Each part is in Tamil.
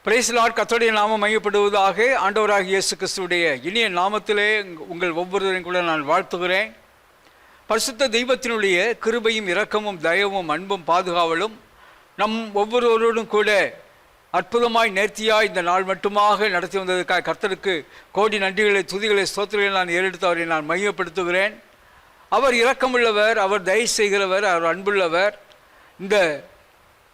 Price Lord. கர்த்தருடைய நாமம் மையப்படுவதாக. ஆண்டவராகிய இயேசு கிறிஸ்துவுடைய இனிய நாமத்திலே உங்கள் ஒவ்வொருவரையும் கூட நான் வாழ்த்துகிறேன். பரிசுத்த தெய்வத்தினுடைய கிருபையும் இரக்கமும் தயவும் அன்பும் பாதுகாவலும் நம் ஒவ்வொருவரோடும் கூட அற்புதமாய் நேர்த்தியாய் இந்த நாள் மட்டுமாக நடத்தி வந்ததற்காக கர்த்தருக்கு கோடி நன்றிகளை துதிகளை ஸ்தோத்திரங்களை நான் ஏறெடுத்து அவரை நான் மையப்படுத்துகிறேன். அவர் இரக்கமுள்ளவர், அவர் தயவு செய்கிறவர், அவர் அன்புள்ளவர். இந்த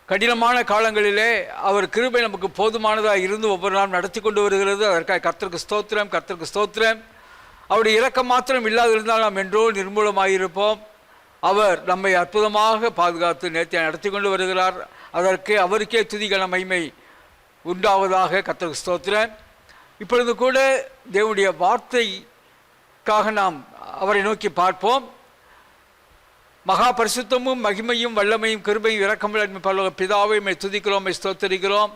கடினமான காலங்களிலே அவர் கிருபை நமக்கு போதுமானதாக இருந்து ஒவ்வொரு நாளும் நடத்தி கொண்டு வருகிறது. அதற்காக கர்த்தருக்கு ஸ்தோத்திரம், கர்த்தருக்கு ஸ்தோத்திரம். அவருடைய இரக்கம் மாத்திரம் இல்லாதிருந்தால் நாம் என்றோ நிர்மூலமாயிருப்போம். அவர் நம்மை அற்புதமாக பாதுகாத்து நேர்த்தியாக நடத்தி கொண்டு வருகிறார். அதற்கு அவருக்கே துதிகன மகிமை உண்டாவதாக. கர்த்தருக்கு ஸ்தோத்திரம். இப்பொழுது கூட தேவனுடைய வார்த்தைக்காக நாம் அவரை நோக்கி பார்ப்போம். மகா பரிசுத்தமும் மகிமையும் வல்லமையும் கிருபையும் இரக்கமும் பரலோக பிதாவை துதிக்கிறோம், ஸ்தோத்தரிக்கிறோம்.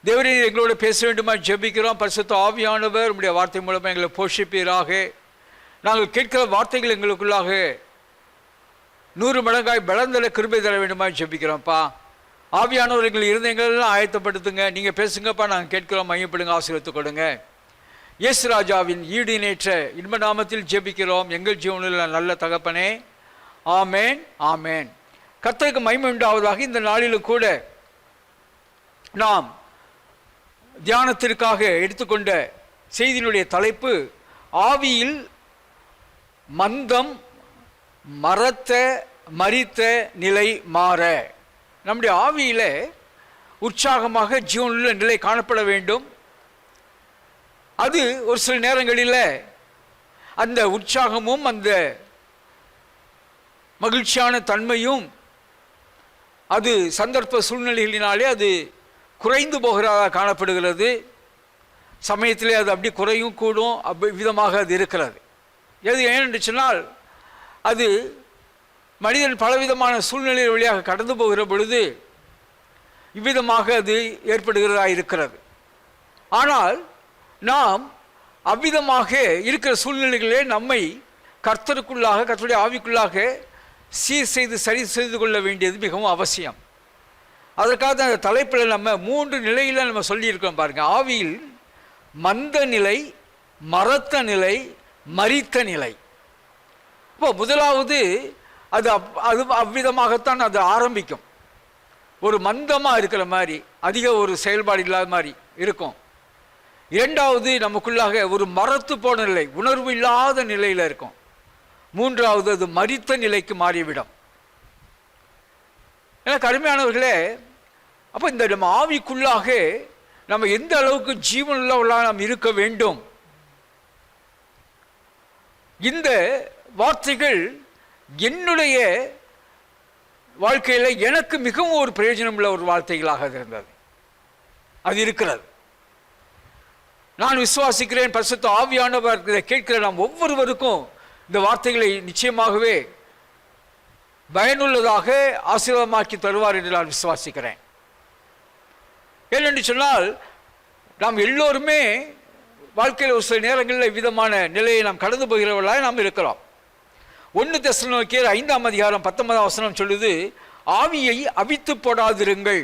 தேவரே எங்களோடு பேச வேண்டுமா ஜெபிக்கிறோம். பரிசுத்த ஆவியானவர் உம்முடைய வார்த்தை மூலமாக எங்களை போஷிப்பீராக. நாங்கள் கேட்கிற வார்த்தைகள் எங்களுக்குள்ளாக 100 மடங்காய் பலந்தல கிருபை தர வேண்டுமா ஜெபிக்கிறோம்ப்பா. ஆவியானவர் எங்கள் இருந்தெங்களெல்லாம் ஆயத்தப்படுத்துங்க. நீங்கள் பேசுங்கப்பா, நாங்கள் கேட்கிறோம். மையப்படுங்க, ஆசீர்வதித்துக் கொடுங்க. இயேசு ராஜாவின் ஈடு இணைற்ற இன்ப நாமத்தில் ஜெபிக்கிறோம் எங்கள் ஜீவனில் நல்ல தகப்பனே. ஆமேன், ஆமேன். கர்த்தருக்கு மகிமை உண்டாவதாக. இந்த நாளிலும் கூட நாம் தியானத்திற்காக எடுத்துக்கொண்ட செய்தியினுடைய தலைப்பு ஆவியில் மந்தம் மரித்த நிலை மாற. நம்முடைய ஆவியில் உற்சாகமாக ஜீவனுள்ள நிலை காணப்பட வேண்டும். அது ஒரு சில நேரங்களில் அந்த உற்சாகமும் அந்த மகிழ்ச்சியான தன்மையும் அது சந்தர்ப்ப சூழ்நிலைகளினாலே அது குறைந்து போகிறதாக காணப்படுகிறது. சமயத்திலே அது அப்படி குறையும் கூடும் விதமாக அது இருக்கிறது. எது ஏனென்று சொன்னால் அது மனிதன் பலவிதமான சூழ்நிலை வழியாக கடந்து போகிற பொழுது இவ்விதமாக அது ஏற்படுகிறதா இருக்கிறது. ஆனால் நாம் அவ்விதமாக இருக்கிற சூழ்நிலைகளே நம்மை கர்த்தருக்குள்ளாக, கர்த்தருடைய ஆவிக்குள்ளாக சீர் செய்து சரி செய்து கொள்ள வேண்டியது மிகவும் அவசியம். அதற்காக அந்த தலைப்பில் நம்ம 3 நிலையில் நம்ம சொல்லியிருக்கோம் பாருங்கள். ஆவியில் மந்த நிலை, மரத்த நிலை, மரித்த நிலை. இப்போ முதலாவது அது அவ்விதமாகத்தான் அது ஆரம்பிக்கும். ஒரு மந்தமாக இருக்கிற மாதிரி, அதிக ஒரு செயல்பாடு இல்லாத மாதிரி இருக்கும். இரண்டாவது நமக்குள்ளாக ஒரு மரத்து போன நிலை, உணர்வு இல்லாத நிலையில் இருக்கும். மூன்றாவது அது மரித்த நிலைக்கு மாறிவிடும். எனக்கு அருமையானவர்களே, அப்போ இந்த நம்ம ஆவிக்குள்ளாக நம்ம எந்த அளவுக்கு ஜீவனுள்ளவர்களாக நாம் இருக்க வேண்டும். இந்த வார்த்தைகள் என்னுடைய வாழ்க்கையில் எனக்கு மிகவும் ஒரு பிரயோஜனம் உள்ள ஒரு வார்த்தைகளாக இருந்தது. அது இருக்கிறது. நான் விசுவாசிக்கிறேன். பரிசுத்த ஆவியானவர் இதை கேட்கிற நாம் ஒவ்வொருவருக்கும் இந்த வார்த்தைகளை நிச்சயமாகவே பயனுள்ளதாக ஆசீர்வாதமாக்கி தருவார் என்று நான் விசுவாசிக்கிறேன். ஏனென்று சொன்னால் நாம் எல்லோருமே வாழ்க்கையில் ஒரு சில நேரங்களில் விதமான நிலையை நாம் கடந்து போகிறவர்களாக நாம் இருக்கிறோம். 1 தெசலோனிக்கேயர் 5ஆம் அதிகாரம் 19ஆம் வசனம் சொல்லுது, ஆவியை அவித்து போடாதிருங்கள்.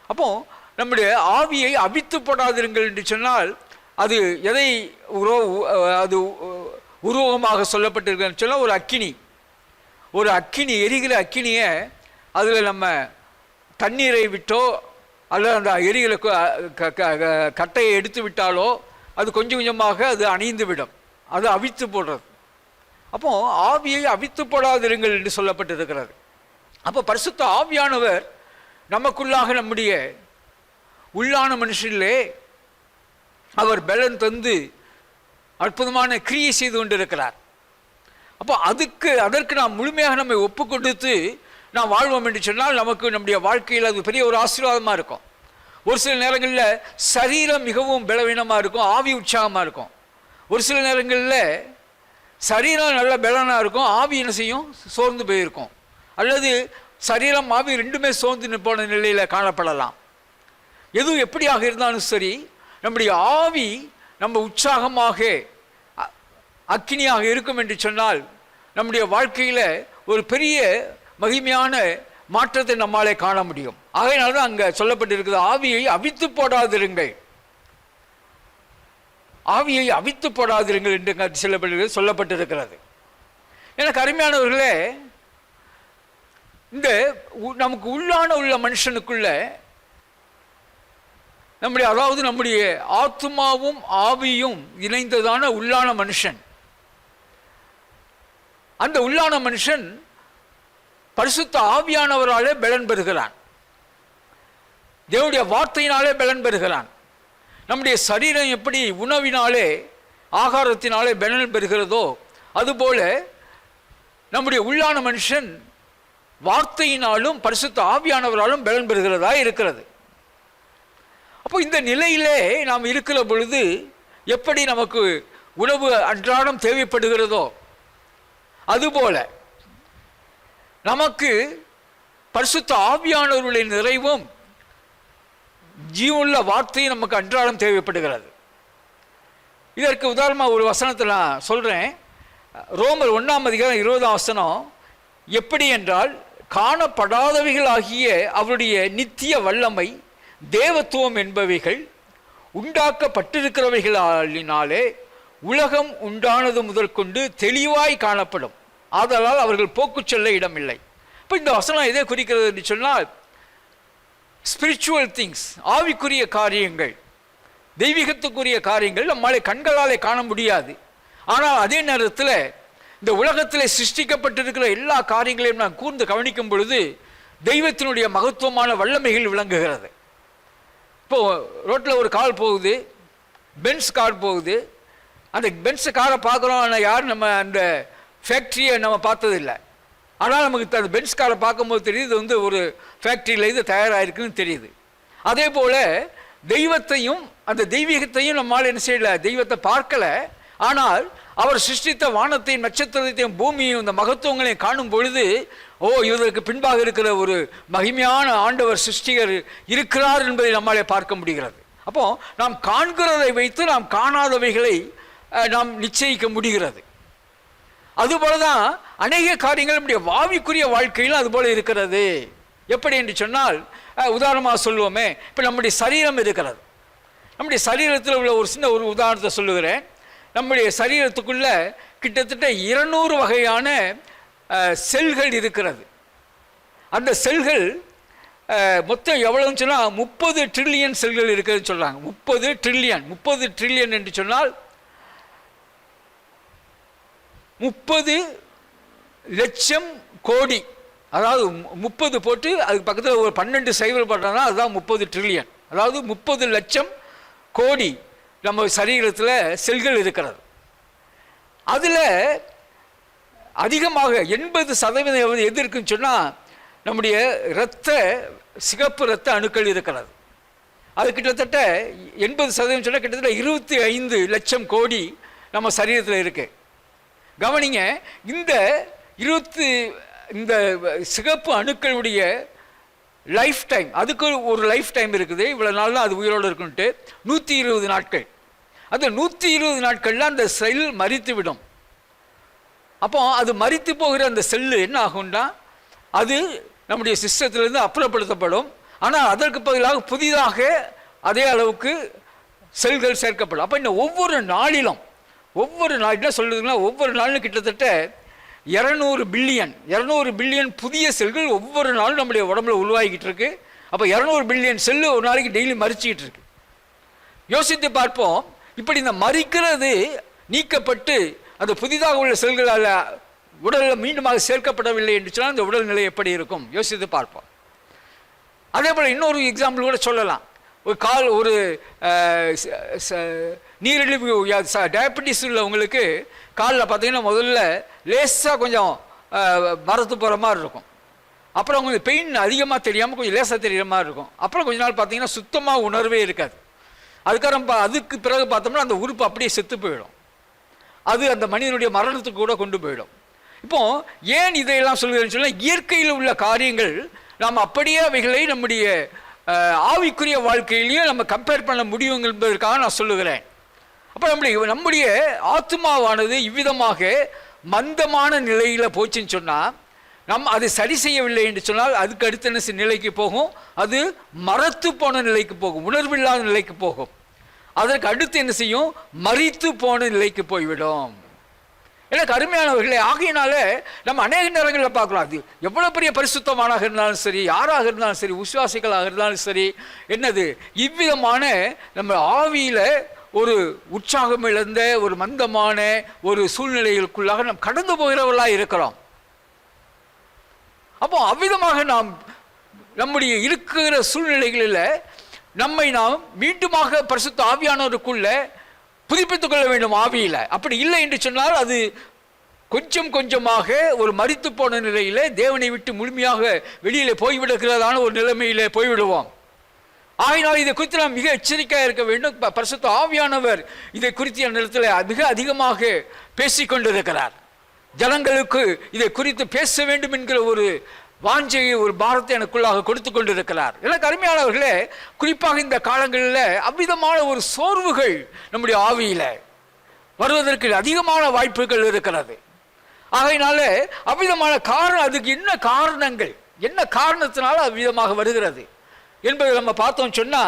அப்போ நம்முடைய ஆவியை அவித்து போடாதிருங்கள் என்று சொன்னால் அது எதை அது உருவகமாக சொல்லப்பட்டிருக்குன்னு சொன்னால் ஒரு அக்கினி எரிகிற அக்கினியை அதில் நம்ம தண்ணீரை விட்டோ அல்லது அந்த எரிகிற கட்டையை எடுத்து விட்டாலோ அது கொஞ்சம் கொஞ்சமாக அது அணைந்து விடும். அது அவித்து போடுறது. அப்போ ஆவியை அவித்து போடாதிருங்கள் என்று சொல்லப்பட்டிருக்கிறது. அப்போ பரிசுத்த ஆவியானவர் நமக்குள்ளாக நம்முடைய உள்ளான மனுஷனிலே அவர் பலன் தந்து அற்புதமான கிரியை செய்து கொண்டிருக்கிறார். அப்போ அதற்கு நாம் முழுமையாக நம்மை ஒப்பு கொடுத்து நாம் வாழ்வோம் என்று சொன்னால் நமக்கு நம்முடைய வாழ்க்கையில் அது பெரிய ஒரு ஆசீர்வாதமாக இருக்கும். ஒரு சில நேரங்களில் சரீரம் மிகவும் பலவீனமாக இருக்கும், ஆவி உற்சாகமாக இருக்கும். ஒரு சில நேரங்களில் சரீரம் நல்ல பலனாக இருக்கும், ஆவி என்ன செய்யும், சோர்ந்து போயிருக்கும். அல்லது சரீரம் ஆவி ரெண்டுமே சோர்ந்து போன நிலையில் காணப்படலாம். எதுவும் எப்படியாக இருந்தாலும் சரி, நம்முடைய ஆவி நம்ம உற்சாகமாக அக்கினியாக இருக்கும் என்று சொன்னால் நம்முடைய வாழ்க்கையில் ஒரு பெரிய மகிமையான மாற்றத்தை நம்மாலே காண முடியும். ஆகையினால்தான் அங்க சொல்லப்பட்டிருக்கிறது, ஆவியை அவித்து போடாதிருங்கள், ஆவியை அவித்து போடாதிருங்கள் என்று சொல்லப்பட்டிருக்கிறது. எனக்கு அருமையானவர்களே, இந்த நமக்கு உள்ள மனுஷனுக்குள்ள நம்முடைய ஆத்மாவும் ஆவியும் இணைந்ததான உள்ளான மனுஷன், அந்த உள்ளான மனுஷன் பரிசுத்த ஆவியானவராலே பலன் பெறுகிறான், தேவனுடைய வார்த்தையினாலே பலன் பெறுகிறான். நம்முடைய சரீரம் எப்படி உணவினாலே ஆகாரத்தினாலே பலன் பெறுகிறதோ அதுபோல நம்முடைய உள்ளான மனுஷன் வார்த்தையினாலும் பரிசுத்த ஆவியானவராலும் பலன் பெறுகிறதா இருக்கிறது. அப்போ இந்த நிலையிலே நாம் இருக்கிற பொழுது எப்படி நமக்கு உணவு அன்றாடம் தேவைப்படுகிறதோ அதுபோல நமக்கு பரிசுத்த ஆவியானவருடைய நிறைவும் ஜீவனுள்ள வார்த்தையும் நமக்கு அன்றாடம் தேவைப்படுகிறது. இதற்கு உதாரணமாக ஒரு வசனத்தை நான் சொல்கிறேன். ரோமர் 1:20 எப்படி என்றால், காணப்படாதவைகள் ஆகிய அவருடைய நித்திய வல்லமை தேவத்துவம் என்பவைகள் உண்டாக்கப்பட்டிருக்கிறவைகளினாலே உலகம் உண்டானது முதற்கொண்டு தெளிவாய் காணப்படும், ஆதலால் அவர்கள் போக்கு சொல்ல இடமில்லை. இப்போ இந்த வசனம் எதை குறிக்கிறது என்று சொன்னால், ஸ்பிரிச்சுவல் திங்ஸ், ஆவிக்குரிய காரியங்கள், தெய்வீகத்துக்குரிய காரியங்கள் நம்மாலே கண்களாலே காண முடியாது. ஆனால் அதே நேரத்தில் இந்த உலகத்தில் சிருஷ்டிக்கப்பட்டிருக்கிற எல்லா காரியங்களையும் நான் கூர்ந்து கவனிக்கும் பொழுது தெய்வத்தினுடைய மகத்துவமான வல்லமைகள் விளங்குகிறது. இப்போது ரோட்டில் ஒரு கார் போகுது, பென்ஸ் கார் போகுது. அந்த பென்ஸ் காரை பார்க்குறோம், ஆனால் யாரும் நம்ம அந்த ஃபேக்ட்ரியை நம்ம பார்த்ததில்லை. ஆனால் நமக்கு அந்த பென்ஸ் காரை பார்க்கும்போது தெரியுது, இது வந்து ஒரு ஃபேக்ட்ரியில் இது தயாராகிருக்குன்னு தெரியுது. அதே போல் தெய்வத்தையும் அந்த தெய்வீகத்தையும் நம்மால் என்ன செய்யலை, தெய்வத்தை பார்க்கலை. ஆனால் அவர் சிருஷ்டித்த வானத்தையும் நட்சத்திரத்தையும் பூமியையும் இந்த மகத்துவங்களையும் காணும் பொழுது, ஓ, இதற்கு பின்பாக இருக்கிற ஒரு மகிமையான ஆண்டவர் சிருஷ்டிகர் இருக்கிறார் என்பதை நம்மாலே பார்க்க முடிகிறது. அப்போ நாம் காண்கிறதை வைத்து நாம் காணாதவைகளை நாம் நிச்சயிக்க முடிகிறது. அதுபோலதான் அநேக காரியங்கள் நம்முடைய ஆவிக்குரிய வாழ்க்கையிலும் அதுபோல இருக்கிறது. எப்படி என்று சொன்னால், உதாரணமாக சொல்லுவோமே, இப்போ நம்முடைய சரீரம் இருக்கிறது. நம்முடைய சரீரத்தில் உள்ள ஒரு சின்ன ஒரு உதாரணத்தை சொல்லுகிறேன். நம்முடைய சரீரத்துக்குள்ள கிட்டத்தட்ட 200 வகையான செல்கள் இருக்கிறது. அந்த செல்கள் மொத்தம் எவ்வளவுன்னு சொன்னால் 30 ட்ரில்லியன் செல்கள் இருக்குதுன்னு சொல்கிறாங்க. 30 ட்ரில்லியன் என்று சொன்னால் 30 லட்சம் கோடி. அதாவது 30 போட்டு அதுக்கு பக்கத்தில் ஒரு 12 சைவர் போட்டாங்கன்னா அதுதான் 30 ட்ரில்லியன். அதாவது 30 லட்சம் கோடி நம்ம சரீரத்தில் செல்கள் இருக்கிறது. அதில் அதிகமாக 80% எது இருக்குன்னு சொன்னால் நம்முடைய சிகப்பு இரத்த அணுக்கள் இருக்கிறது. அது கிட்டத்தட்ட 80% சொன்னால் கிட்டத்தட்ட 25 லட்சம் கோடி நம்ம சரீரத்தில் இருக்கு. கவனிங்க, இந்த சிகப்பு அணுக்களுடைய லைஃப் டைம், அதுக்கு ஒரு லைஃப் டைம் இருக்குது. இவ்வளோ நாள் தான் அது உயிரோடு இருக்குன்ட்டு 120 நாட்கள். அந்த 120 நாட்களில் அந்த செல் மரித்து விடும். அப்போ அது மரித்து போகிற அந்த செல்லு என்ன ஆகும்னா, அது நம்முடைய சிஸ்டத்திலிருந்து அப்புறப்படுத்தப்படும். ஆனால் அதற்கு பதிலாக புதிதாக அதே அளவுக்கு செல்கள் சேர்க்கப்படும். அப்போ இந்த ஒவ்வொரு நாளிலும் என்ன சொல்லுதுன்னா, ஒவ்வொரு நாளிலும் கிட்டத்தட்ட 200 பில்லியன் புதிய செல்கள் ஒவ்வொரு நாளும் நம்முடைய உடம்புல உருவாகிக்கிட்டு இருக்கு. அப்போ 200 பில்லியன் செல்லு ஒரு நாளைக்கு டெய்லி மறிச்சிக்கிட்டு இருக்கு. யோசித்து பார்ப்போம், இப்படி இந்த மறிக்கிறது நீக்கப்பட்டு அந்த புதிதாக உள்ள செல்களால் உடலில் மீண்டுமாக சேர்க்கப்படவில்லை என்று சொன்னால் அந்த உடல்நிலை எப்படி இருக்கும் யோசித்து பார்ப்போம். அதே போல் இன்னொரு எக்ஸாம்பிள் கூட சொல்லலாம். ஒரு நீரிழிவு டயபெட்டிஸ் உள்ளவங்களுக்கு காலில் பார்த்தீங்கன்னா முதல்ல லேசாக கொஞ்சம் மரத்து போகிற மாதிரி இருக்கும். அப்புறம் கொஞ்சம் பெயின் அதிகமாக தெரியாமல் கொஞ்சம் லேசாக தெரிகிற மாதிரி இருக்கும். அப்புறம் கொஞ்ச நாள் பார்த்தீங்கன்னா சுத்தமாக உணர்வே இருக்காது. அதுக்கு பிறகு பார்த்தோம்னா அந்த உறுப்பு அப்படியே செத்து போயிடும். அது அந்த மனிதனுடைய மரணத்துக்கு கூட கொண்டு போயிடும். இப்போ ஏன் இதையெல்லாம் சொல்கிறேன்னு சொன்னால், இயற்கையில் உள்ள காரியங்கள் நாம் அப்படியே அவைகளை நம்முடைய ஆவிக்குரிய வாழ்க்கையிலையும் நம்ம கம்பேர் பண்ண முடியும் என்பதற்காக நான் சொல்லுகிறேன். அப்போ நம்முடைய ஆத்மாவானது இவ்விதமாக மந்தமான நிலையில் போச்சுன்னு சொன்னால், அதை சரி செய்யவில்லை என்று சொன்னால் அதுக்கு அடுத்த என்ன நிலைக்கு போகும்? அது மரத்து போன நிலைக்கு போகும், உணர்வில்லாத நிலைக்கு போகும். அதற்கு அடுத்து என்ன செய்யும்? மரித்து போன நிலைக்கு போய்விடும். எனக்கு அருமையானவர்களே, ஆகையினால நம்ம அநேக நேரங்களில் பார்க்கலாம், அது எவ்வளோ பெரிய பரிசுத்தமானாக இருந்தாலும் சரி, யாராக இருந்தாலும் சரி, விசுவாசிகளாக இருந்தாலும் சரி, என்னது இவ்விதமான நம்ம ஆவியில் ஒரு உற்சாகம் இழந்த ஒரு மந்தமான ஒரு சூழ்நிலைகளுக்குள்ளாக நாம் கடந்து போகிறவர்களாக இருக்கிறோம். அப்போ அவ்விதமாக நாம் நம்முடைய இருக்கிற சூழ்நிலைகளில் நம்மை நாம் மீண்டுமாக பரிசுத்த ஆவியானவருக்குள்ள புதுப்பித்துக் கொள்ள வேண்டும் ஆவியில். அப்படி இல்லை என்று சொன்னால் அது கொஞ்சம் கொஞ்சமாக ஒரு மரித்து போன நிலையில் தேவனை விட்டு முழுமையாக வெளியிலே போய்விடுகிறதான ஒரு நிலைமையிலே போய்விடுவோம். ஆகினால் இதை குறித்து நாம் மிக எச்சரிக்கையாக இருக்க வேண்டும். பரிசுத்த ஆவியானவர் இதை குறித்து நிலத்தில் மிக அதிகமாக பேசிக்கொண்டிருக்கிறார். ஜனங்களுக்கு இதை குறித்து பேச வேண்டும் என்கிற ஒரு வாஞ்சையை, ஒரு பாரத்தை எனக்குள்ளாக கொடுத்து கொண்டிருக்கிறார். எனக்கு அருமையானவர்களே, குறிப்பாக இந்த காலங்களில் அவ்விதமான ஒரு சோர்வுகள் நம்முடைய ஆவியில் வருவதற்கு அதிகமான வாய்ப்புகள் இருக்கிறது. ஆகையினால அவ்விதமான காரணம், அதுக்கு என்ன காரணங்கள், என்ன காரணத்தினால அவ்விதமாக வருகிறது என்பதை நம்ம பார்த்தோம் சொன்னா,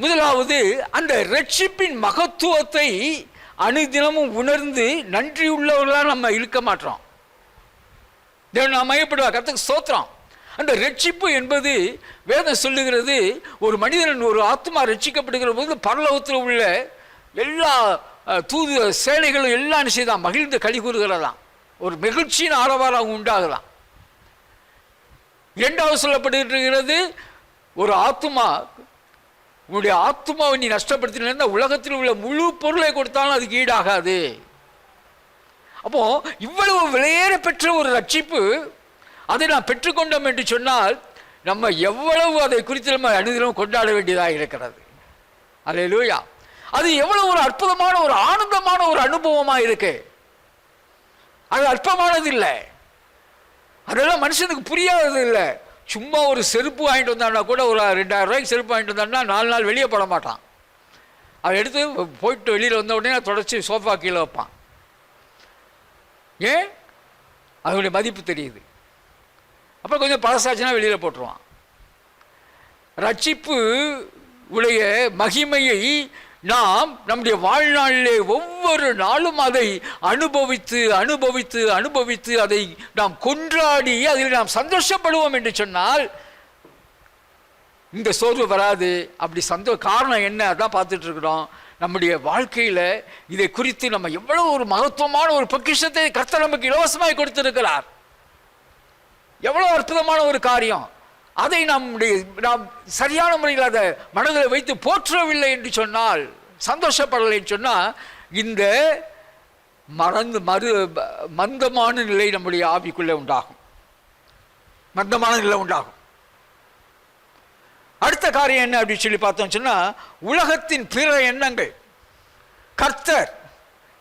முதலாவது அந்த ரட்சிப்பின் மகத்துவத்தை அனுதினமும் உணர்ந்து நன்றியுள்ளவர்களாக நம்ம இருக்க மாட்டோம். தேவன் நாம் மையப்படுவா, கர்த்தருக்கு ஸ்தோத்திரம். அந்த ரட்சிப்பு என்பது வேதம் சொல்லுகிறது, ஒரு மனிதன் ஒரு ஆத்மா ரட்சிக்கப்படுகிற போது பரலோகத்தில் உள்ள எல்லா தூது சேனைகளும் எல்லா நிச்சயதான் மகிழ்ந்து களி கூறுகிறதாம், ஒரு மகிழ்ச்சியின் ஆரவாரம் உண்டாகலாம். இரண்டாவது சொல்லப்பட்டிருக்கிறது, ஒரு ஆத்மா, உன்னுடைய ஆத்மாவை நீ நஷ்டப்படுத்தின உலகத்தில் உள்ள முழு பொருளை கொடுத்தாலும் அதுக்கு ஈடாகாது. அப்போ இவ்வளவு விலையேற பெற்ற ஒரு ரட்சிப்பு, அதை நாம் பெற்றுக்கொண்டோம் என்று சொன்னால் நம்ம எவ்வளவு அதை குறித்து நம்ம அனுதினம் கொண்டாட வேண்டியதாக இருக்கிறது. அல்லேலூயா. அது எவ்வளவு ஒரு அற்புதமான ஒரு ஆனந்தமான ஒரு அனுபவமாக இருக்கு. அது அற்பமானது இல்லை, அதெல்லாம் மனுஷனுக்கு புரியாதது இல்லை. சும்மா ஒரு செருப்பு வாங்கிட்டு வந்தான்னா கூட, ஒரு 2000 ரூபாய்க்கு செருப்பு வாங்கிட்டு வந்தான்னா 4 நாள் வெளியே போட மாட்டான். அதை எடுத்து போயிட்டு வெளியில் வந்த உடனே தொடச்சி சோஃபா கீழே வைப்பான். ஏன்? அதனுடைய மதிப்பு தெரியுது. அப்புறம் கொஞ்சம் பழசாச்சுன்னா வெளியில் போட்டுருவான். ரட்சிப்பு உடைய மகிமையை நாம் நம்முடைய வாழ்நாளிலே ஒவ்வொரு நாளும் அதை அனுபவித்து அனுபவித்து அனுபவித்து அதை நாம் கொண்டாடி அதில் நாம் சந்தோஷப்படுவோம் என்று சொன்னால் இந்த சோர்வு வராது. அப்படி காரணம் என்ன? அதான் பார்த்துட்டு இருக்கிறோம். நம்முடைய வாழ்க்கையில் இதை குறித்து நம்ம எவ்வளவு ஒரு மகத்துவமான ஒரு பொக்கிஷத்தை கர்த்தர் நமக்கு இலவசமாய் கொடுத்திருக்கிறார். எவ்வளவு அற்புதமான ஒரு காரியம். அதை நாம் சரியான முறையில் அதை மனதில் வைத்து போற்றவில்லை என்று சொன்னால், சந்தோஷப்படலை என்று சொன்னால், இந்த மந்தமான நிலை நம்முடைய ஆவிக்குள்ளே உண்டாகும், மந்தமான நிலை உண்டாகும். அடுத்த காரியம் என்ன அப்படின்னு சொல்லி பார்த்தோம் சொன்னா, உலகத்தின் பிற எண்ணங்கள்,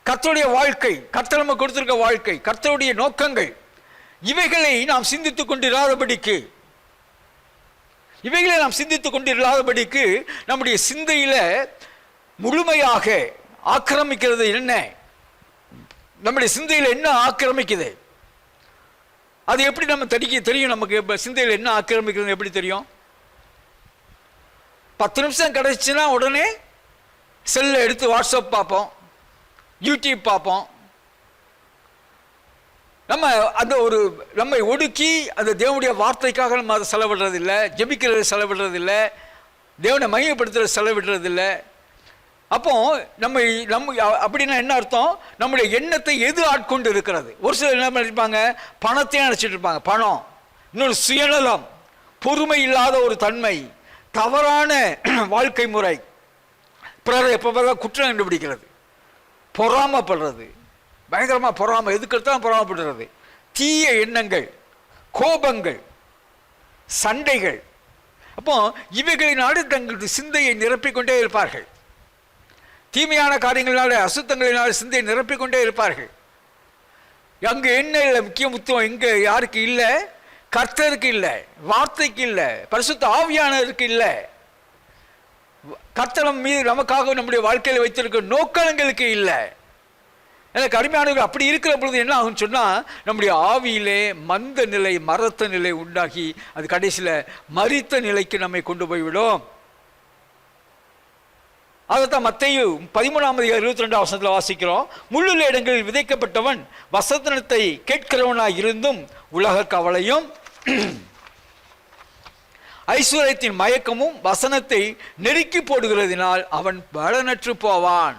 கர்த்தருடைய வாழ்க்கை, கர்த்தர் நமக்கு கொடுத்திருக்க வாழ்க்கை, கர்த்தருடைய நோக்கங்கள், இவைகளை நாம் சிந்தித்துக் கொண்டிராதபடிக்கு நம்முடைய சிந்தையில முழுமையாக ஆக்கிரமிக்கிறது என்ன? நம்முடைய சிந்தையில் என்ன ஆக்கிரமிக்குது? அது எப்படி நம்ம தெரியும்? நமக்கு சிந்தையில் என்ன ஆக்கிரமிக்கிறது எப்படி தெரியும்? 10 நிமிஷம் கிடைச்சுன்னா உடனே செல்லை எடுத்து வாட்ஸ்அப் பார்ப்போம், யூடியூப் பார்ப்போம். நம்ம அந்த ஒரு நம்மை ஒடுக்கி அந்த தேவனுடைய வார்த்தைக்காக நம்ம அதை செலவிடுறதில்லை, ஜெபிக்கிறது செலவிடுறதில்லை, தேவனை மையப்படுத்துறது செலவிடுறதில்லை. அப்போ நம்ம அப்படின்னா என்ன அர்த்தம்? நம்முடைய எண்ணத்தை எது ஆட்கொண்டு இருக்கிறது? ஒரு சிலர் என்ன நினைப்பாங்க, பணத்தையும் நினைச்சிட்டு இருப்பாங்க. பணம், இன்னொரு சுயநலம், பொறுமை இல்லாத ஒரு தன்மை, தவறான வாழ்க்கை முறை, பிறரை எப்போ குற்றம் கண்டுபிடிக்கிறது, பொறாமப்படுறது, பயங்கரமாக பொறாமை, எதுக்கெடுத்தாலும் பொறாமப்படுறது, தீய எண்ணங்கள், கோபங்கள், சண்டைகள். அப்போ இவைகளினால தங்களுடைய சிந்தையை நிரப்பிக்கொண்டே இருப்பார்கள். தீமையான காரியங்களினால, அசுத்தங்களினால சிந்தையை நிரப்பிக்கொண்டே இருப்பார்கள். அங்கே என்ன இல்லை முக்கியத்துவம்? இங்கே யாருக்கு இல்லை? கர்த்தருக்கு இல்லை, வார்த்தைக்கு இல்லை, பரிசுத்த ஆவியானவருக்கு இல்லை, கர்த்தர் மீது நமக்காக நம்முடைய வாழ்க்கையில் வைத்திருக்க நோக்கங்களுக்கு இல்லை. எனக்கு அருமையானவர்கள், அப்படி இருக்கிற பொழுது என்ன ஆகும்னு சொன்னால், நம்முடைய ஆவியிலே மந்த நிலை, மரத்த நிலை உண்டாகி அது கடைசியில் மரித்த நிலைக்கு நம்மை கொண்டு போய்விடும். அதைத்தான் மத்தேயு 13:22 வாசிக்கிறோம். முள்ளுள்ள இடங்களில் விதைக்கப்பட்டவன் வசனத்தை கேட்கிறவனாய் இருந்தும் உலக கவலையும் ஐஸ்வர்யத்தின் மயக்கமும் வசனத்தை நெருக்கி போடுகிறதினால் அவன் பலனற்று போவான்.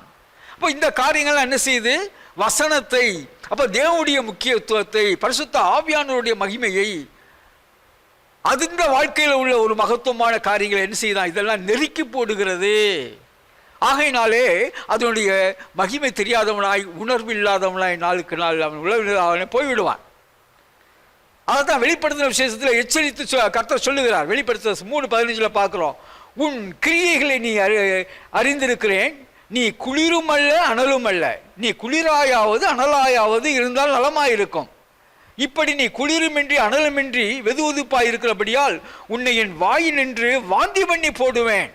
அப்போ இந்த காரியங்கள் என்ன செய்யுது? வசனத்தை, அப்போ தேவனுடைய முக்கியத்துவத்தை, பரிசுத்த ஆவியானவருடைய மகிமையை, அது இந்த வாழ்க்கையில் உள்ள ஒரு மகத்துவமான காரியங்களை என்ன செய்தான்? இதெல்லாம் நெருக்கி போடுகிறது. ஆகையினாலே அதனுடைய மகிமை தெரியாதவனாய், உணர்வு இல்லாதவனாய் நாளுக்கு நாள் அவன் போய்விடுவான். அதான் வெளிப்படுத்தின விசேஷத்தில் எச்சரித்து கர்த்தர் சொல்லுகிறார். வெளிப்படுத்த 3:15 பார்க்கிறோம். உன் கிரியைகளை நீ அறிந்திருக்கிறேன், நீ குளிரும் அல்ல அனலும் அல்ல, நீ குளிராயாவது அனலாயாவது இருந்தால் நலமாயிருக்கும். இப்படி நீ குளிருமின்றி அனலுமின்றி வெதுவெதுப்பாய் இருக்கிறபடியால் உன்னை என் வாயினின்று வாந்தி பண்ணி போடுவேன்.